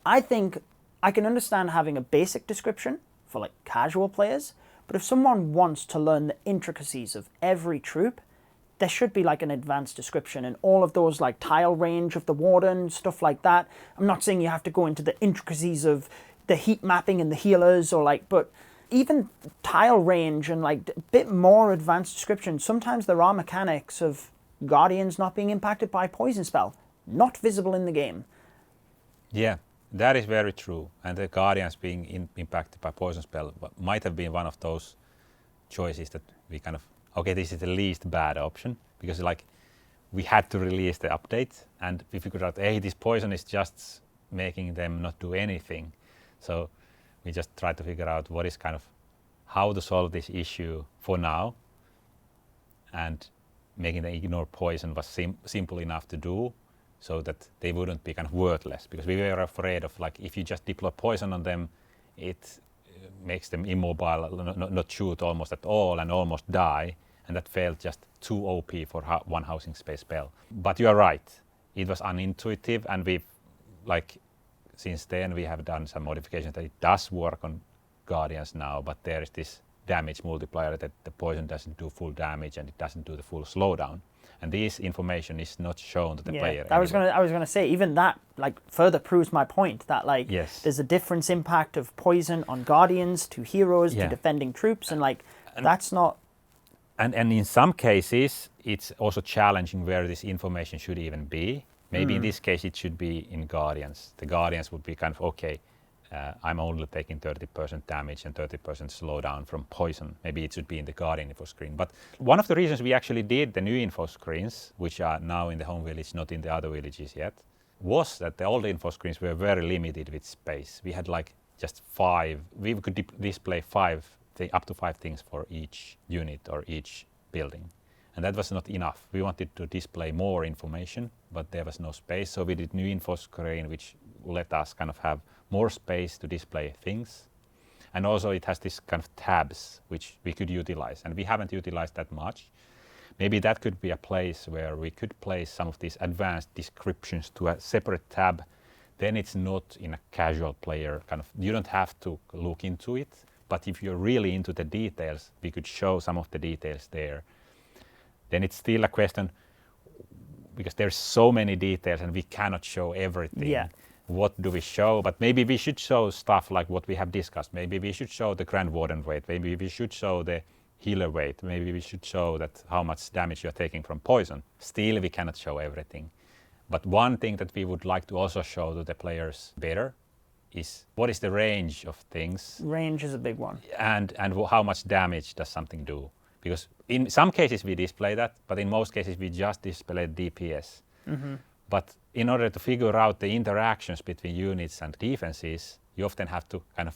I think I can understand having a basic description for like casual players, but if someone wants to learn the intricacies of every troop, there should be like an advanced description and all of those like tile range of the warden, stuff like that. I'm not saying you have to go into the intricacies of the heat mapping and the healers or like, but even tile range and like a bit more advanced description. Sometimes there are mechanics of Guardians not being impacted by poison spell. Not visible in the game. Yeah, that is very true. And the Guardians being impacted by poison spell might have been one of those choices that we kind of, okay, this is the least bad option, because like we had to release the update and we figured out, hey, this poison is just making them not do anything. So we just tried to figure out what is kind of how to solve this issue for now, and making them ignore poison was simple enough to do, so that they wouldn't be kind of worthless, because we were afraid of like if you just deploy poison on them, it makes them immobile, not shoot almost at all and almost die, and that felt just too OP for one housing space spell. But you are right, it was unintuitive, and we've like since then we have done some modifications that it does work on Guardians now, but there is this damage multiplier that the poison doesn't do full damage and it doesn't do the full slowdown. And this information is not shown to the player. I was gonna say, even that like further proves my point that like there's a difference impact of poison on Guardians to heroes to defending troops, and like that's not. And in some cases it's also challenging where this information should even be. Maybe in this case it should be in Guardians. The Guardians would be kind of okay. I'm only taking 30% damage and 30% slowdown from poison. Maybe it should be in the Guardian info screen. But one of the reasons we actually did the new info screens, which are now in the home village, not in the other villages yet, was that the old info screens were very limited with space. We had like just 5. We could display 5, up to 5 things for each unit or each building. And that was not enough. We wanted to display more information, but there was no space. So we did new info screen, which let us kind of have more space to display things. And also it has this kind of tabs which we could utilize, and we haven't utilized that much. Maybe that could be a place where we could place some of these advanced descriptions to a separate tab. Then it's not in a casual player kind of, you don't have to look into it, but if you're really into the details, we could show some of the details there. Then it's still a question, because there's so many details and we cannot show everything. Yeah. What do we show? But maybe we should show stuff like what we have discussed. Maybe we should show the Grand Warden weight. Maybe we should show the healer weight. Maybe we should show that how much damage you're taking from poison. Still, we cannot show everything. But one thing that we would like to also show to the players better is what is the range of things. Range is a big one. And how much damage does something do? Because in some cases we display that, but in most cases we just display DPS. Mm-hmm. But in order to figure out the interactions between units and defenses, you often have to kind of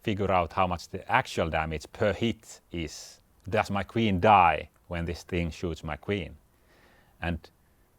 figure out how much the actual damage per hit is. Does my queen die when this thing shoots my queen? And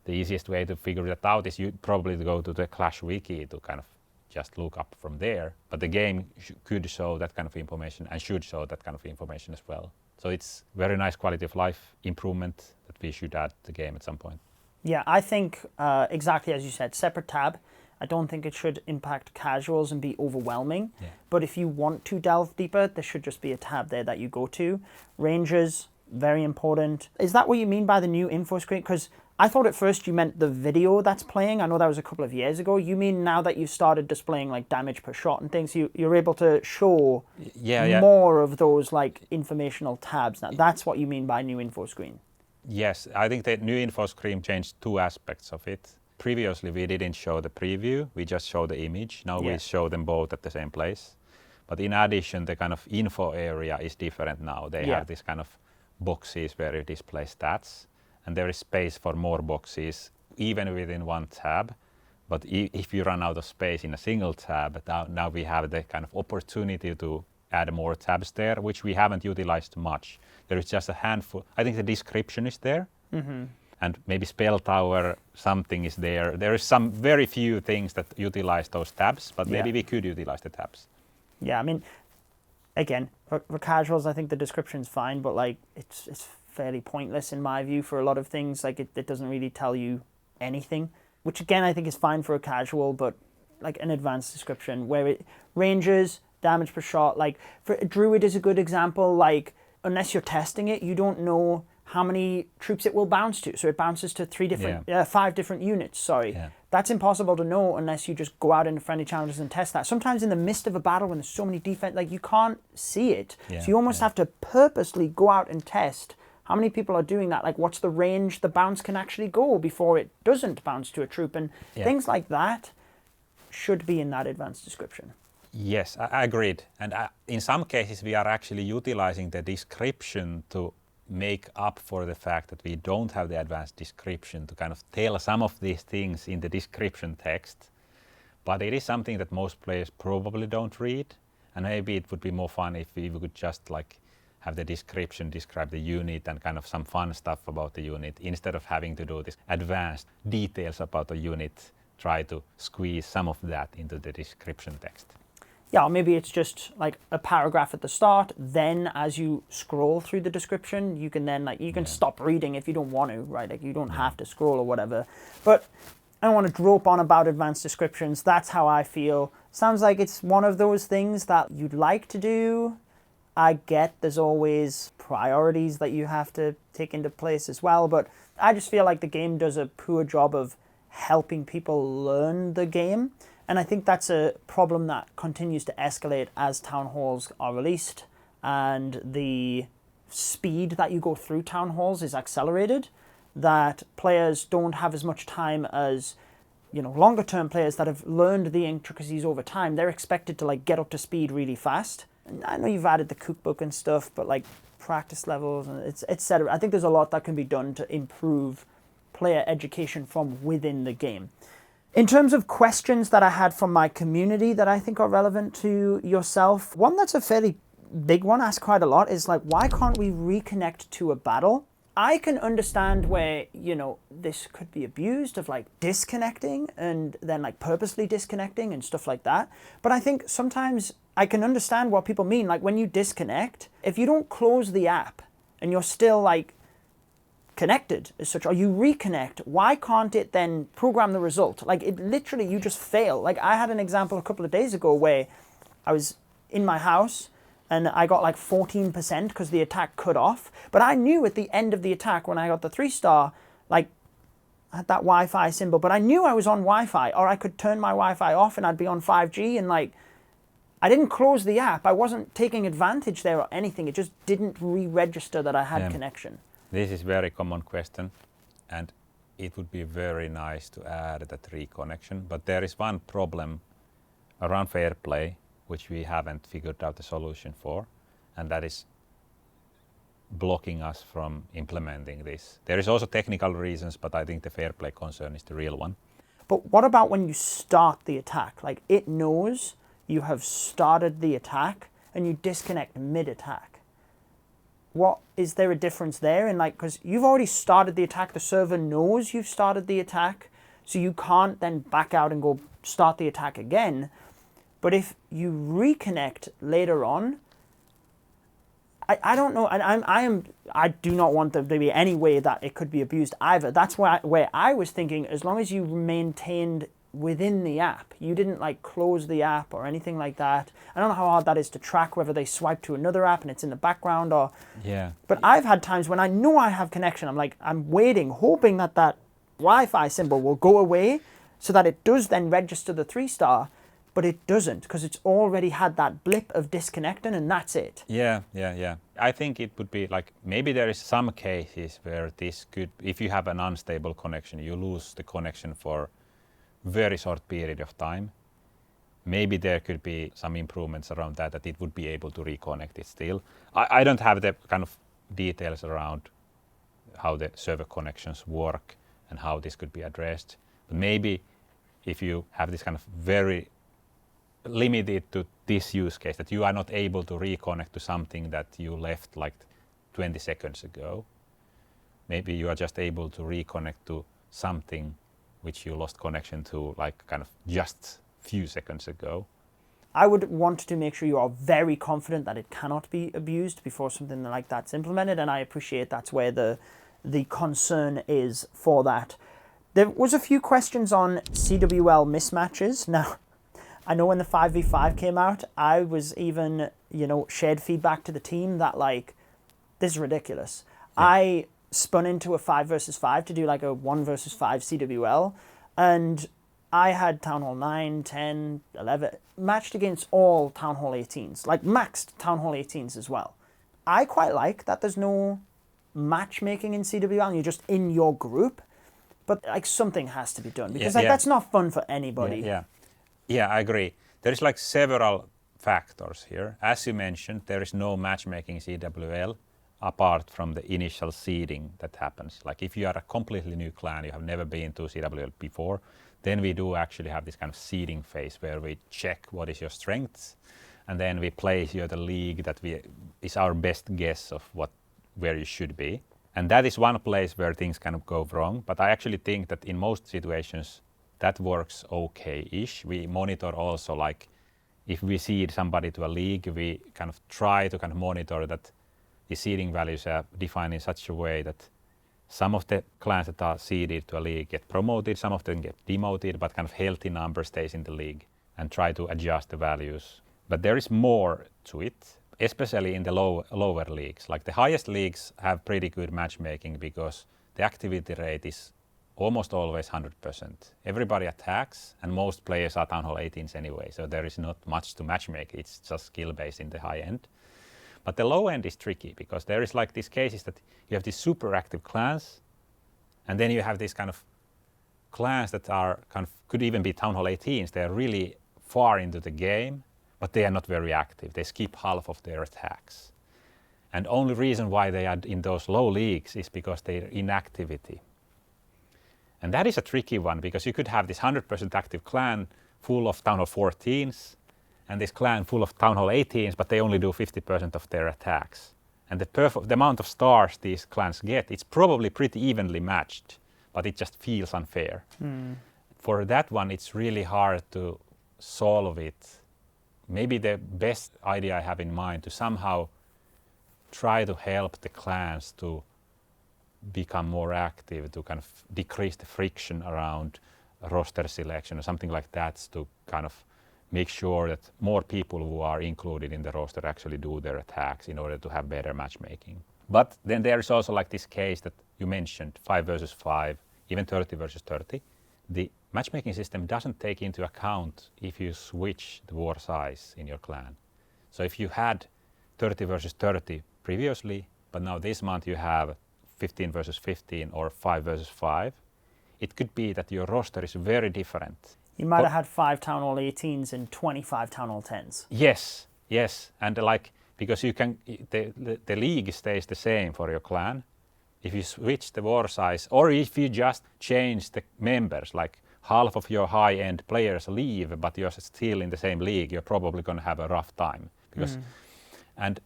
the easiest way to figure that out is you probably go to the Clash wiki to kind of just look up from there. But the game could show that kind of information and should show that kind of information as well. So it's very nice quality of life improvement that we should add to the game at some point. Yeah, I think exactly as you said, separate tab. I don't think it should impact casuals and be overwhelming. Yeah. But if you want to delve deeper, there should just be a tab there that you go to. Rangers, very important. Is that what you mean by the new info screen? Because I thought at first you meant the video that's playing. I know that was a couple of years ago. You mean now that you've started displaying like damage per shot and things, you're able to show more of those like informational tabs now. That's what you mean by new info screen. Yes, I think the new info screen changed 2 aspects of it. Previously, we didn't show the preview, we just show the image. Now we show them both at the same place. But in addition, the kind of info area is different now. They have this kind of boxes where you display stats, and there is space for more boxes, even within one tab. But if you run out of space in a single tab, now we have the kind of opportunity to add more tabs there, which we haven't utilized much. There is just a handful. I think the description is there, and maybe spell tower, something is there. There is some very few things that utilize those tabs, but maybe we could utilize the tabs. Yeah, I mean, again, for casuals, I think the description's fine, but like it's fairly pointless in my view for a lot of things. Like it doesn't really tell you anything, which again I think is fine for a casual, but like an advanced description where it ranges, damage per shot. Like for a druid is a good example. Like unless you're testing it, you don't know how many troops it will bounce to. So it bounces to 5 different units. Sorry, that's impossible to know unless you just go out into friendly challenges and test that. Sometimes in the midst of a battle when there's so many defense, like you can't see it. So you almost have to purposely go out and test How many people are doing that? Like, what's the range the bounce can actually go before it doesn't bounce to a troop? And things like that should be in that advanced description. Yes, I agreed. And in some cases, we are actually utilizing the description to make up for the fact that we don't have the advanced description to kind of tell some of these things in the description text. But it is something that most players probably don't read. And maybe it would be more fun if we could just like have the description describe the unit and kind of some fun stuff about the unit instead of having to do this advanced details about the unit, try to squeeze some of that into the description text. Yeah, or maybe it's just like a paragraph at the start, then as you scroll through the description, you can then like, you can stop reading if you don't want to, right? Like you don't have to scroll or whatever. But I don't want to drope on about advanced descriptions. That's how I feel. Sounds like it's one of those things that you'd like to do. I get there's always priorities that you have to take into place as well, but I just feel like the game does a poor job of helping people learn the game. And I think that's a problem that continues to escalate as town halls are released and the speed that you go through town halls is accelerated, that players don't have as much time as, you know, longer term players that have learned the intricacies over time. They're expected to like get up to speed really fast. And I know you've added the cookbook and stuff, but like practice levels and etc. I think there's a lot that can be done to improve player education from within the game. In terms of questions that I had from my community that I think are relevant to yourself, one that's a fairly big one, asked quite a lot, is like, why can't we reconnect to a battle? I can understand where, you know, this could be abused of like disconnecting and then like purposely disconnecting and stuff like that. But I think sometimes I can understand what people mean. Like when you disconnect, if you don't close the app and you're still like connected as such, or you reconnect, why can't it then program the result? Like it literally, you just fail. Like I had an example a couple of days ago where I was in my house and I got like 14% because the attack cut off. But I knew at the end of the attack when I got the 3-star, like I had that Wi-Fi symbol, but I knew I was on Wi-Fi, or I could turn my Wi-Fi off and I'd be on 5G, and like I didn't close the app. I wasn't taking advantage there or anything. It just didn't re-register that I had connection. This is very common question, and it would be very nice to add that reconnection. But there is one problem around fair play which we haven't figured out the solution for, and that is blocking us from implementing this. There is also technical reasons, but I think the fair play concern is the real one. But what about when you start the attack? Like it knows you have started the attack and you disconnect mid-attack. What is there a difference there? And like, because you've already started the attack, the server knows you've started the attack, so you can't then back out and go start the attack again. But if you reconnect later on, I don't know, and I do not want there to be any way that it could be abused either. That's where I was thinking, as long as you maintained within the app, you didn't like close the app or anything like that. I don't know how hard that is to track, whether they swipe to another app and it's in the background or. Yeah. But I've had times when I know I have connection, I'm waiting, hoping that Wi-Fi symbol will go away so that it does then register the 3-star. But it doesn't, because it's already had that blip of disconnecting and that's it. Yeah. I think it would be like, maybe there is some cases where this could, if you have an unstable connection, you lose the connection for very short period of time. Maybe there could be some improvements around that it would be able to reconnect it still. I don't have the kind of details around how the server connections work and how this could be addressed. But maybe if you have this kind of very limited to this use case, that you are not able to reconnect to something that you left like 20 seconds ago. Maybe you are just able to reconnect to something which you lost connection to like kind of just few seconds ago. I would want to make sure you are very confident that it cannot be abused before something like that's implemented, and I appreciate that's where the concern is for that. There was a few questions on CWL mismatches. Now, I know when the 5v5 came out, I was even, shared feedback to the team that like, this is ridiculous. Yeah. I spun into a 5 versus 5 to do like a 1 versus 5 CWL, and I had Town Hall 9, 10, 11, matched against all Town Hall 18s, like maxed Town Hall 18s as well. I quite like that there's no matchmaking in CWL and you're just in your group, but like something has to be done because Yeah, yeah. that's not fun for anybody. Yeah, I agree. There is like several factors here. As you mentioned, there is no matchmaking in CWL apart from the initial seeding that happens. Like if you are a completely new clan, you have never been to CWL before, then we do actually have this kind of seeding phase where we check what is your strengths, and then we place you at a league that is our best guess of where you should be. And that is one place where things kind of go wrong. But I actually think that in most situations that works okay-ish. We monitor also, like if we seed somebody to a league, we kind of try to kind of monitor that the seeding values are defined in such a way that some of the clans that are seeded to a league get promoted, some of them get demoted, but kind of healthy number stays in the league, and try to adjust the values. But there is more to it, especially in the lower leagues. Like the highest leagues have pretty good matchmaking because the activity rate is almost always 100%. Everybody attacks, and most players are Town Hall 18s anyway, so there is not much to matchmake. It's just skill-based in the high end. But the low end is tricky because there is like these cases that you have these super active clans, and then you have these kind of clans that are kind of could even be Town Hall 18s. They are really far into the game, but they are not very active. They skip half of their attacks. And only reason why they are in those low leagues is because their inactivity. And that is a tricky one because you could have this 100% active clan full of Town Hall 14s and this clan full of Town Hall 18s, but they only do 50% of their attacks. And the amount of stars these clans get, it's probably pretty evenly matched, but it just feels unfair. For that one, it's really hard to solve it. Maybe the best idea I have in mind to somehow try to help the clans to become more active, to kind of decrease the friction around roster selection or something like that, to kind of make sure that more people who are included in the roster actually do their attacks in order to have better matchmaking. But then there is also like this case that you mentioned, 5 versus 5, even 30 versus 30. The matchmaking system doesn't take into account if you switch the war size in your clan. So if you had 30 versus 30 previously, but now this month you have 15 versus 15 or 5 versus 5, it could be that your roster is very different. You might have had 5 Town Hall 18s and 25 Town Hall 10s. Yes. And like, because you can, the league stays the same for your clan. If you switch the war size, or if you just change the members, like half of your high-end players leave, but you're still in the same league, you're probably going to have a rough time. Because, and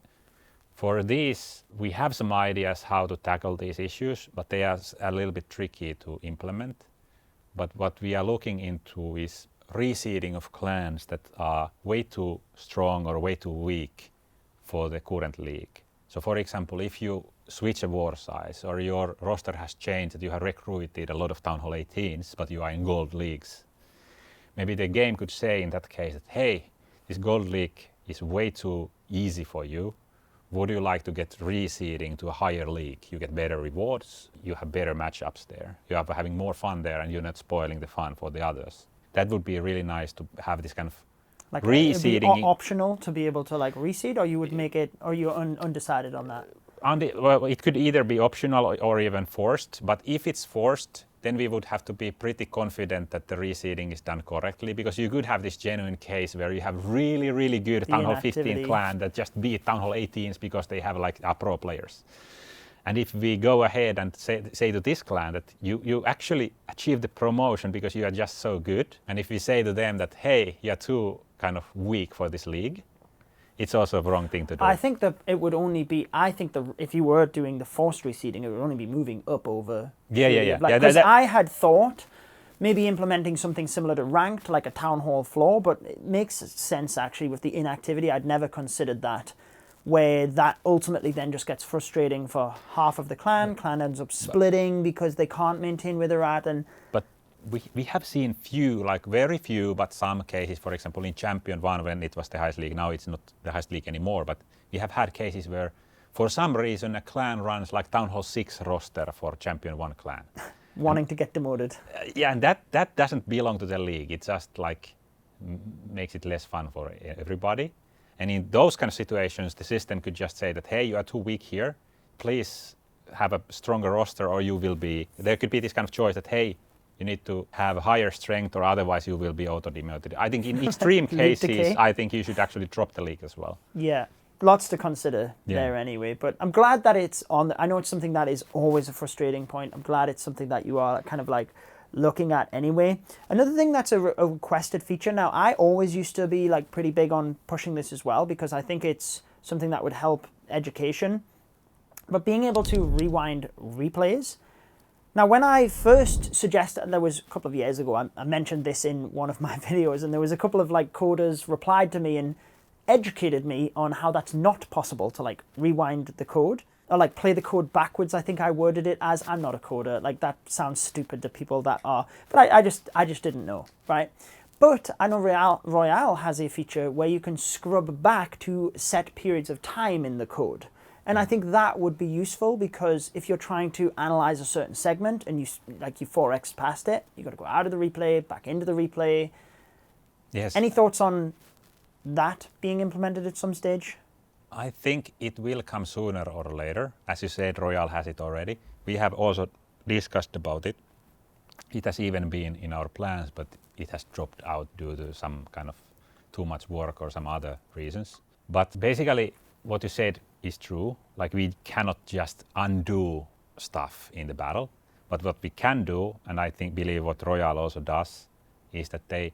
for these, we have some ideas how to tackle these issues, but they are a little bit tricky to implement. But what we are looking into is reseeding of clans that are way too strong or way too weak for the current league. So for example, if you switch a war size or your roster has changed, that you have recruited a lot of Town Hall 18s, but you are in gold leagues, maybe the game could say in that case that, hey, this gold league is way too easy for you. Would you like to get reseeding to a higher league? You get better rewards, you have better matchups there, you are having more fun there, and you're not spoiling the fun for the others. That would be really nice to have this kind of like reseeding. It'd be optional to be able to like reseed, or you would make it, or you're undecided on that? Well, it could either be optional or even forced, but if it's forced, then we would have to be pretty confident that the reseeding is done correctly, because you could have this genuine case where you have really, really good Town Hall 15 clan that just beat Town Hall 18s because they have like pro players. And if we go ahead and say to this clan that you actually achieve the promotion because you are just so good, and if we say to them that, hey, you're too kind of weak for this league, it's also a wrong thing to do. I think that it would only be, if you were doing the forced reseeding, it would only be moving up over. Yeah. Because I had thought maybe implementing something similar to ranked, like a Town Hall floor, but it makes sense actually with the inactivity. I'd never considered that, where that ultimately then just gets frustrating for half of the clan. Clan ends up splitting because they can't maintain where they're at. But we have seen few, like very few, but some cases, for example, in Champion 1 when it was the highest league, now it's not the highest league anymore, but we have had cases where for some reason a clan runs like Town Hall 6 roster for Champion 1 clan. Wanting to get demoted. And that doesn't belong to the league. It just like makes it less fun for everybody. And in those kind of situations, the system could just say that, hey, you are too weak here. Please have a stronger roster, or you will be. There could be this kind of choice that hey, you need to have higher strength, or otherwise you will be auto-demoted. I think in extreme cases, decay. I think you should actually drop the league as well. Yeah, lots to consider there anyway. But I'm glad that it's on. I know it's something that is always a frustrating point. I'm glad it's something that you are kind of like looking at anyway. Another thing that's a requested feature. Now, I always used to be like pretty big on pushing this as well because I think it's something that would help education. But being able to rewind replays. Now, when I first suggested, there was a couple of years ago, I mentioned this in one of my videos, and there was a couple of like coders replied to me and educated me on how that's not possible to like rewind the code or like play the code backwards. I think I worded it as, I'm not a coder. Like that sounds stupid to people that are, but I just didn't know, right? But I know Royale has a feature where you can scrub back to set periods of time in the code. And I think that would be useful because if you're trying to analyze a certain segment and you 4x past it, you got to go out of the replay, back into the replay. Yes. Any thoughts on that being implemented at some stage? I think it will come sooner or later. As you said, Royal has it already. We have also discussed about it. It has even been in our plans, but it has dropped out due to some kind of too much work or some other reasons. But basically, what you said is true. Like we cannot just undo stuff in the battle. But what we can do, and I believe what Royal also does, is that they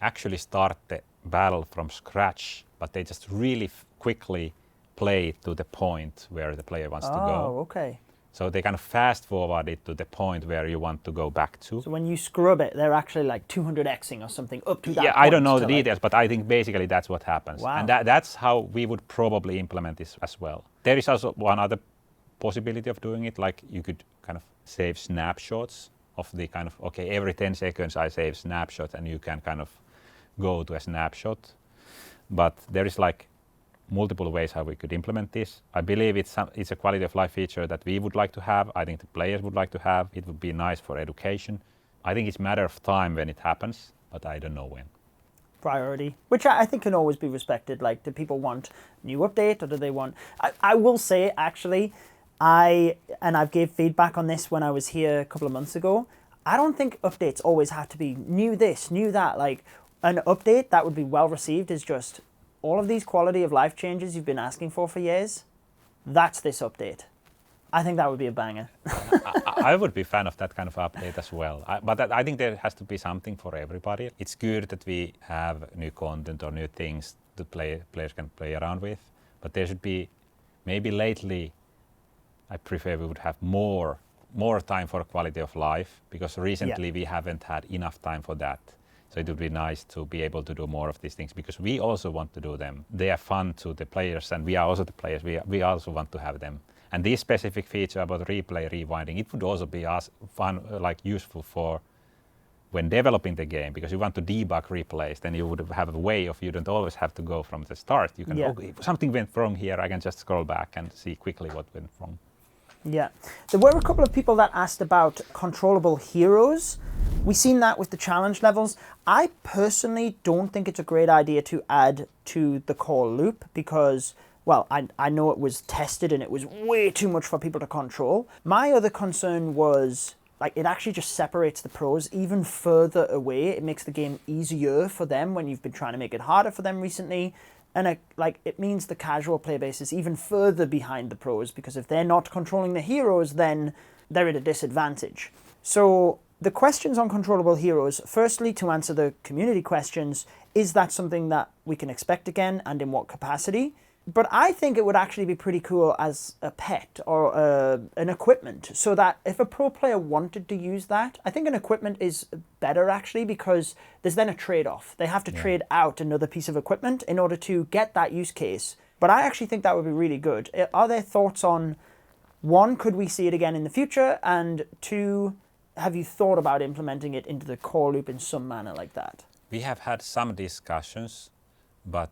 actually start the battle from scratch, but they just really quickly play to the point where the player wants to go. Oh, okay. So they kind of fast forward it to the point where you want to go back to. So when you scrub it, they're actually like 200xing or something up to that point. Yeah, I don't know the details, but I think basically that's what happens. Wow. And that's how we would probably implement this as well. There is also one other possibility of doing it, like you could kind of save snapshots of the kind of, okay, every 10 seconds I save snapshot and you can kind of go to a snapshot. But there is like multiple ways how we could implement this. I believe it's a quality of life feature that we would like to have. I think the players would like to have. It would be nice for education. I think it's a matter of time when it happens, but I don't know when. Priority, which I think can always be respected. Like, do people want new update or do they want... I will say, actually, I've gave feedback on this when I was here a couple of months ago. I don't think updates always have to be new this, new that. Like, an update that would be well received is just all of these quality of life changes you've been asking for years. That's this update. I think that would be a banger. I would be a fan of that kind of update as well. But I think there has to be something for everybody. It's good that we have new content or new things that players can play around with. But there should be, maybe lately, I prefer we would have more time for quality of life, because recently we haven't had enough time for that. So it would be nice to be able to do more of these things, because we also want to do them. They are fun to the players, and we are also the players. We also want to have them. And this specific feature about replay rewinding, it would also be fun, like useful for when developing the game, because you want to debug replays, then you would have a way of, you don't always have to go from the start. You can, okay, if something went wrong here, I can just scroll back and see quickly what went wrong. Yeah. There were a couple of people that asked about controllable heroes. We've seen that with the challenge levels. I personally don't think it's a great idea to add to the core loop because, well, I know it was tested and it was way too much for people to control. My other concern was, like, it actually just separates the pros even further away. It makes the game easier for them when you've been trying to make it harder for them recently. And it means the casual player base is even further behind the pros, because if they're not controlling the heroes, then they're at a disadvantage. So the questions on controllable heroes, firstly, to answer the community questions, is that something that we can expect again and in what capacity? But I think it would actually be pretty cool as a pet or an equipment, so that if a pro player wanted to use that, I think an equipment is better actually, because there's then a trade-off. They have to trade out another piece of equipment in order to get that use case. But I actually think that would be really good. Are there thoughts on, one, could we see it again in the future? And two, have you thought about implementing it into the core loop in some manner like that? We have had some discussions, but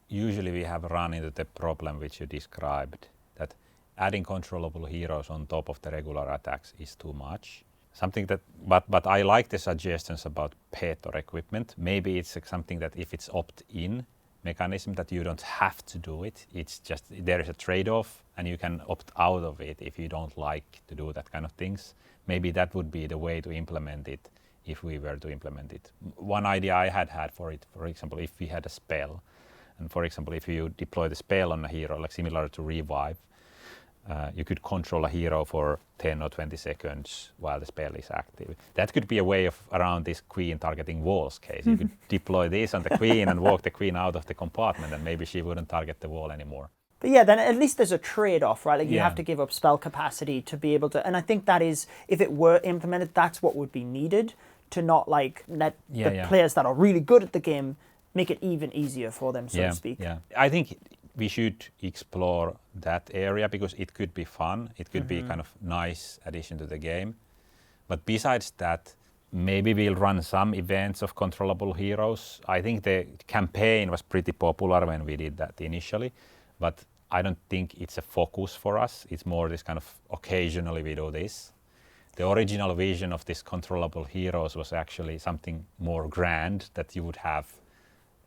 usually we have run into the problem which you described, that adding controllable heroes on top of the regular attacks is too much. Something that, but I like the suggestions about pet or equipment. Maybe it's something that if it's opt-in, mechanism that you don't have to do it. It's just there is a trade-off and you can opt out of it if you don't like to do that kind of things. Maybe that would be the way to implement it if we were to implement it. One idea I had for it, for example, if we had a spell, and for example, if you deploy the spell on a hero, like similar to Revive, you could control a hero for 10 or 20 seconds while the spell is active. That could be a way of around this queen targeting walls case. You could deploy this on the queen and walk the queen out of the compartment, and maybe she wouldn't target the wall anymore. But yeah, then at least there's a trade-off, right? Like you Yeah. have to give up spell capacity to be able to, and I think that is, if it were implemented, that's what would be needed to not like let the players that are really good at the game make it even easier for them, so to speak. Yeah, I think we should explore that area because it could be fun. It could be kind of nice addition to the game. But besides that, maybe we'll run some events of controllable heroes. I think the campaign was pretty popular when we did that initially, but I don't think it's a focus for us. It's more this kind of occasionally we do this. The original vision of this controllable heroes was actually something more grand, that you would have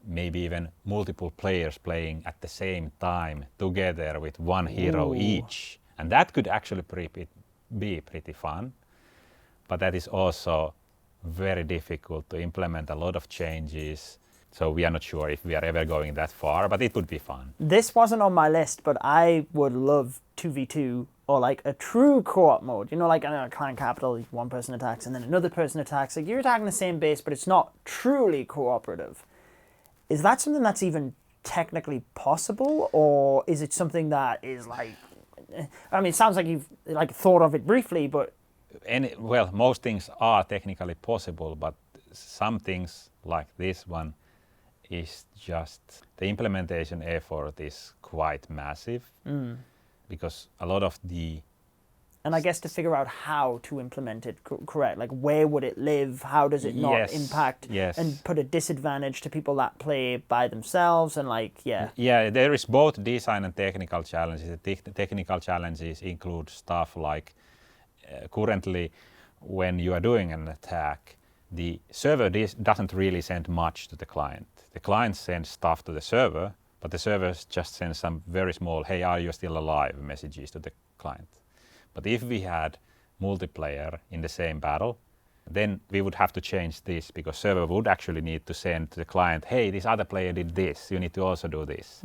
maybe even multiple players playing at the same time together with one hero each. And that could actually be pretty fun. But that is also very difficult to implement, a lot of changes. So we are not sure if we are ever going that far, but it would be fun. This wasn't on my list, but I would love 2v2 or like a true co-op mode. You know, like a Clan Capital, one person attacks and then another person attacks. Like you're attacking the same base, but it's not truly cooperative. Is that something that's even technically possible, or is it something that is like, I mean, it sounds like you've like thought of it briefly, but... Well, most things are technically possible, but some things like this one is just, the implementation effort is quite massive because a lot of the... And I guess to figure out how to implement it correct, like where would it live, how does it not impact and put a disadvantage to people that play by themselves, and like, Yeah, there is both design and technical challenges. The technical challenges include stuff like currently when you are doing an attack, the server doesn't really send much to the client. The client sends stuff to the server, but the server just sends some very small, hey, are you still alive messages to the client. But if we had multiplayer in the same battle, then we would have to change this because server would actually need to send to the client, hey, this other player did this, you need to also do this.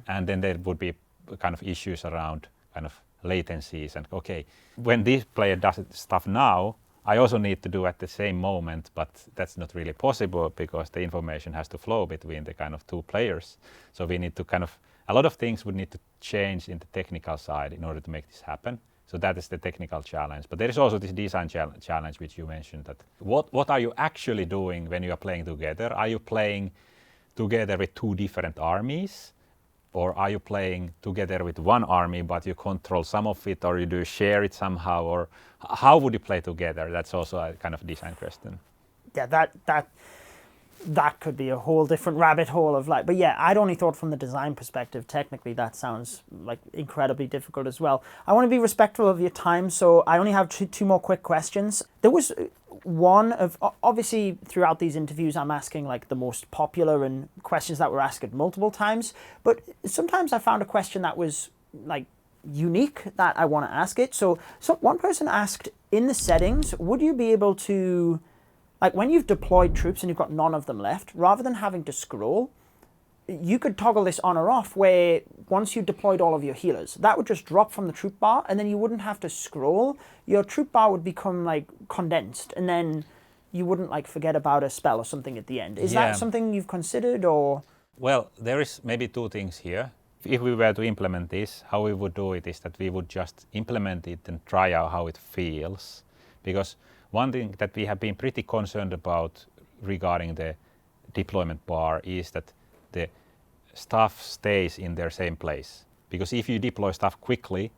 And then there would be kind of issues around kind of latencies and, okay, when this player does stuff now, I also need to do at the same moment, but that's not really possible because the information has to flow between the kind of two players. So we need to kind of, a lot of things would need to change in the technical side in order to make this happen. So that is the technical challenge. But there is also this design challenge which you mentioned, that what are you actually doing when you are playing together? Are you playing together with two different armies? Or are you playing together with one army but you control some of it, or you do share it somehow? Or how would you play together? That's also a kind of design question. Yeah, that could be a whole different rabbit hole of like, but yeah, I'd only thought from the design perspective. Technically, that sounds like incredibly difficult as well. I want to be respectful of your time, so I only have two more quick questions. There was one of, obviously throughout these interviews, I'm asking like the most popular and questions that were asked multiple times, but sometimes I found a question that was like unique that I want to ask it. So one person asked, in the settings, would you be able to, like when you've deployed troops and you've got none of them left, rather than having to scroll, you could toggle this on or off where once you deployed all of your healers, that would just drop from the troop bar and then you wouldn't have to scroll. Your troop bar would become like condensed and then you wouldn't like forget about a spell or something at the end. Is that something you've considered, or? Well, there is maybe two things here. If we were to implement this, how we would do it is that we would just implement it and try out how it feels. Because one thing that we have been pretty concerned about regarding the deployment bar is that the stuff stays in their same place. Because if you deploy stuff quickly,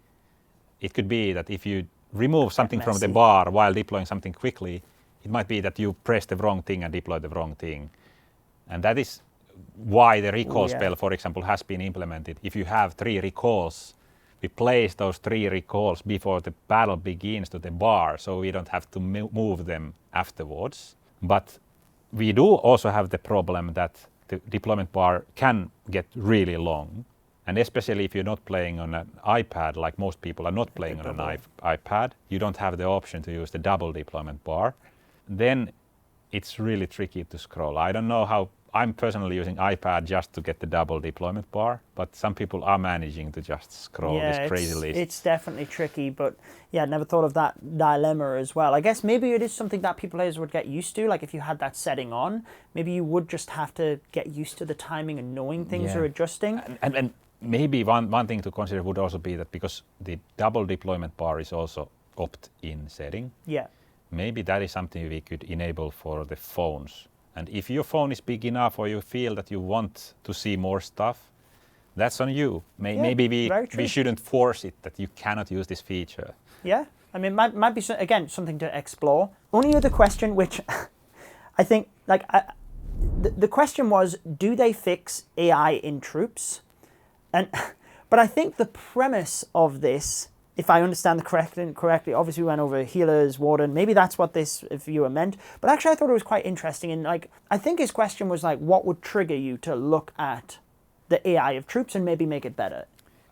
it could be that if you remove something from the bar while deploying something quickly, it might be that you press the wrong thing and deploy the wrong thing. And that is why the recall spell, for example, has been implemented. If you have 3 recalls, we place those 3 recalls before the battle begins to the bar, so we don't have to move them afterwards. But we do also have the problem that the deployment bar can get really long. And especially if you're not playing on an iPad, like most people are not playing on an iPad, you don't have the option to use the double deployment bar. Then it's really tricky to scroll. I don't know how. I'm personally using iPad just to get the double deployment bar, but some people are managing to just scroll this crazy list. It's definitely tricky, but yeah, I never thought of that dilemma as well. I guess maybe it is something that players would get used to. Like if you had that setting on, maybe you would just have to get used to the timing and knowing things are adjusting. And maybe one thing to consider would also be that because the double deployment bar is also opt-in setting, maybe that is something we could enable for the phones. And if your phone is big enough or you feel that you want to see more stuff, that's on you. Maybe we shouldn't force it that you cannot use this feature. Yeah, I mean, might be, again, something to explore. Only other question, which I think, like, the question was, do they fix AI in troops? But I think the premise of this, if I understand correctly, obviously we went over healers, Warden, maybe that's what this viewer meant, but actually I thought it was quite interesting, and like, I think his question was like, what would trigger you to look at the AI of troops and maybe make it better?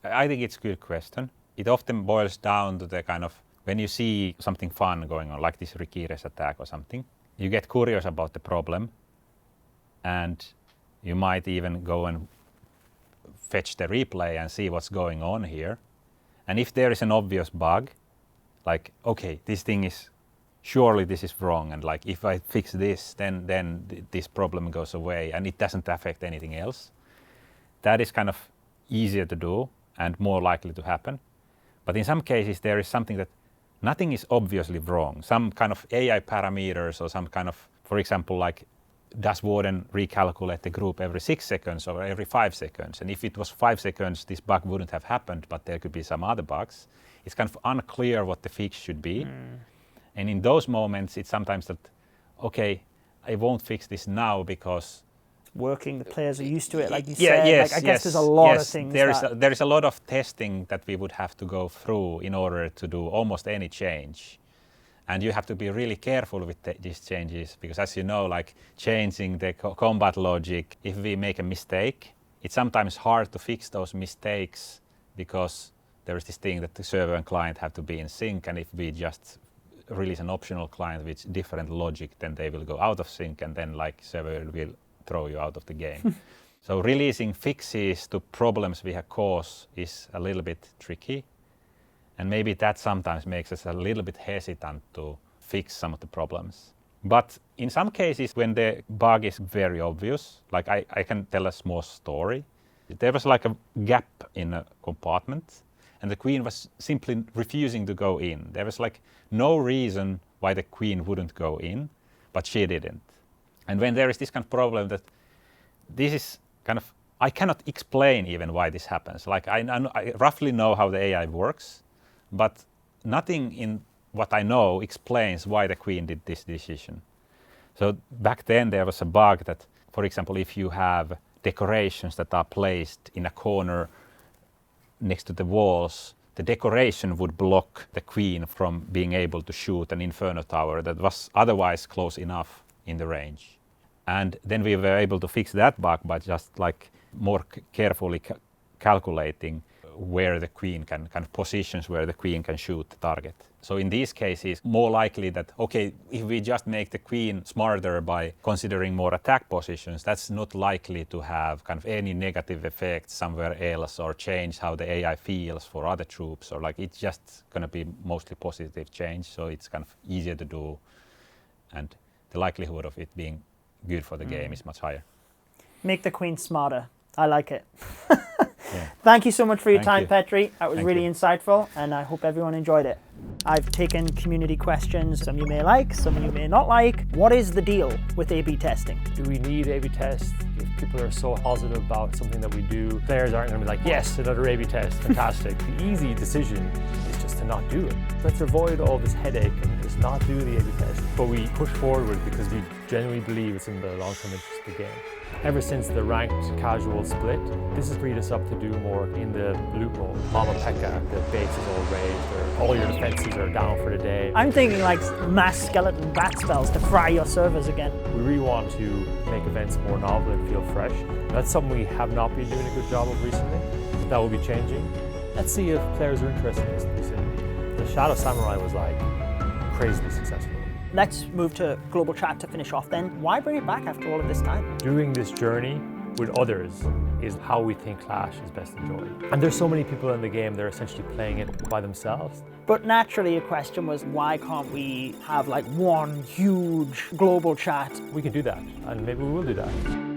I think it's a good question. It often boils down to the kind of, when you see something fun going on, like this Rikires attack or something, you get curious about the problem, and you might even go and fetch the replay and see what's going on here. And if there is an obvious bug, like, okay, this thing is, surely this is wrong, and like if I fix this, then this problem goes away and it doesn't affect anything else. That is kind of easier to do and more likely to happen. But in some cases there is something that nothing is obviously wrong. Some kind of AI parameters or some kind of, for example, like, does Warden recalculate the group every 6 seconds or every 5 seconds? And if it was 5 seconds, this bug wouldn't have happened, but there could be some other bugs. It's kind of unclear what the fix should be. And in those moments, it's sometimes that, okay, I won't fix this now because working, the players are used to it, like you said. Like, I guess there's a lot of things. There is a lot of testing that we would have to go through in order to do almost any change. And you have to be really careful with these changes because, as you know, like changing the combat logic, if we make a mistake, it's sometimes hard to fix those mistakes because there is this thing that the server and client have to be in sync, and if we just release an optional client with different logic, then they will go out of sync, and then like server will throw you out of the game. So releasing fixes to problems we have caused is a little bit tricky. And maybe that sometimes makes us a little bit hesitant to fix some of the problems. But in some cases, when the bug is very obvious, like I can tell a small story. There was like a gap in a compartment, and the queen was simply refusing to go in. There was like no reason why the queen wouldn't go in, but she didn't. And when there is this kind of problem that this is kind of, I cannot explain even why this happens. Like I roughly know how the AI works, but nothing in what I know explains why the queen did this decision. So back then there was a bug that, for example, if you have decorations that are placed in a corner next to the walls, the decoration would block the queen from being able to shoot an inferno tower that was otherwise close enough in the range. And then we were able to fix that bug by just like more carefully calculating where the queen can, kind of positions where the queen can shoot the target. So in these cases, more likely that, okay, if we just make the queen smarter by considering more attack positions, that's not likely to have kind of any negative effects somewhere else or change how the AI feels for other troops, or like it's just going to be mostly positive change. So it's kind of easier to do, and the likelihood of it being good for the game is much higher. Make the queen smarter. I like it. Thank you so much for your time, Petri. That was really insightful, and I hope everyone enjoyed it. I've taken community questions. Some you may like, some you may not like. What is the deal with A/B testing? Do we need A/B tests? If people are so positive about something that we do, players aren't going to be like, yes, another A/B test, fantastic. The easy decision is just to not do it. let's avoid all this headache and just not do the A/B test. But we push forward because we genuinely believe it's in the long-term interest of the game. Ever since the ranked casual split, this has freed us up to do more in the loot mode. Mama Pekka, the base is all raised, or all your defenses are down for the day. I'm thinking like mass skeleton bat spells to fry your servers again. We really want to make events more novel and feel fresh. That's something we have not been doing a good job of recently. That will be changing. Let's see if players are interested in this vicinity. The Shadow Samurai was like crazily successful. Let's move to global chat to finish off then. Why bring it back after all of this time? Doing this journey with others is how we think Clash is best enjoyed. And there's so many people in the game that are essentially playing it by themselves. But naturally, a question was, why can't we have like one huge global chat? We can do that, and maybe we will do that.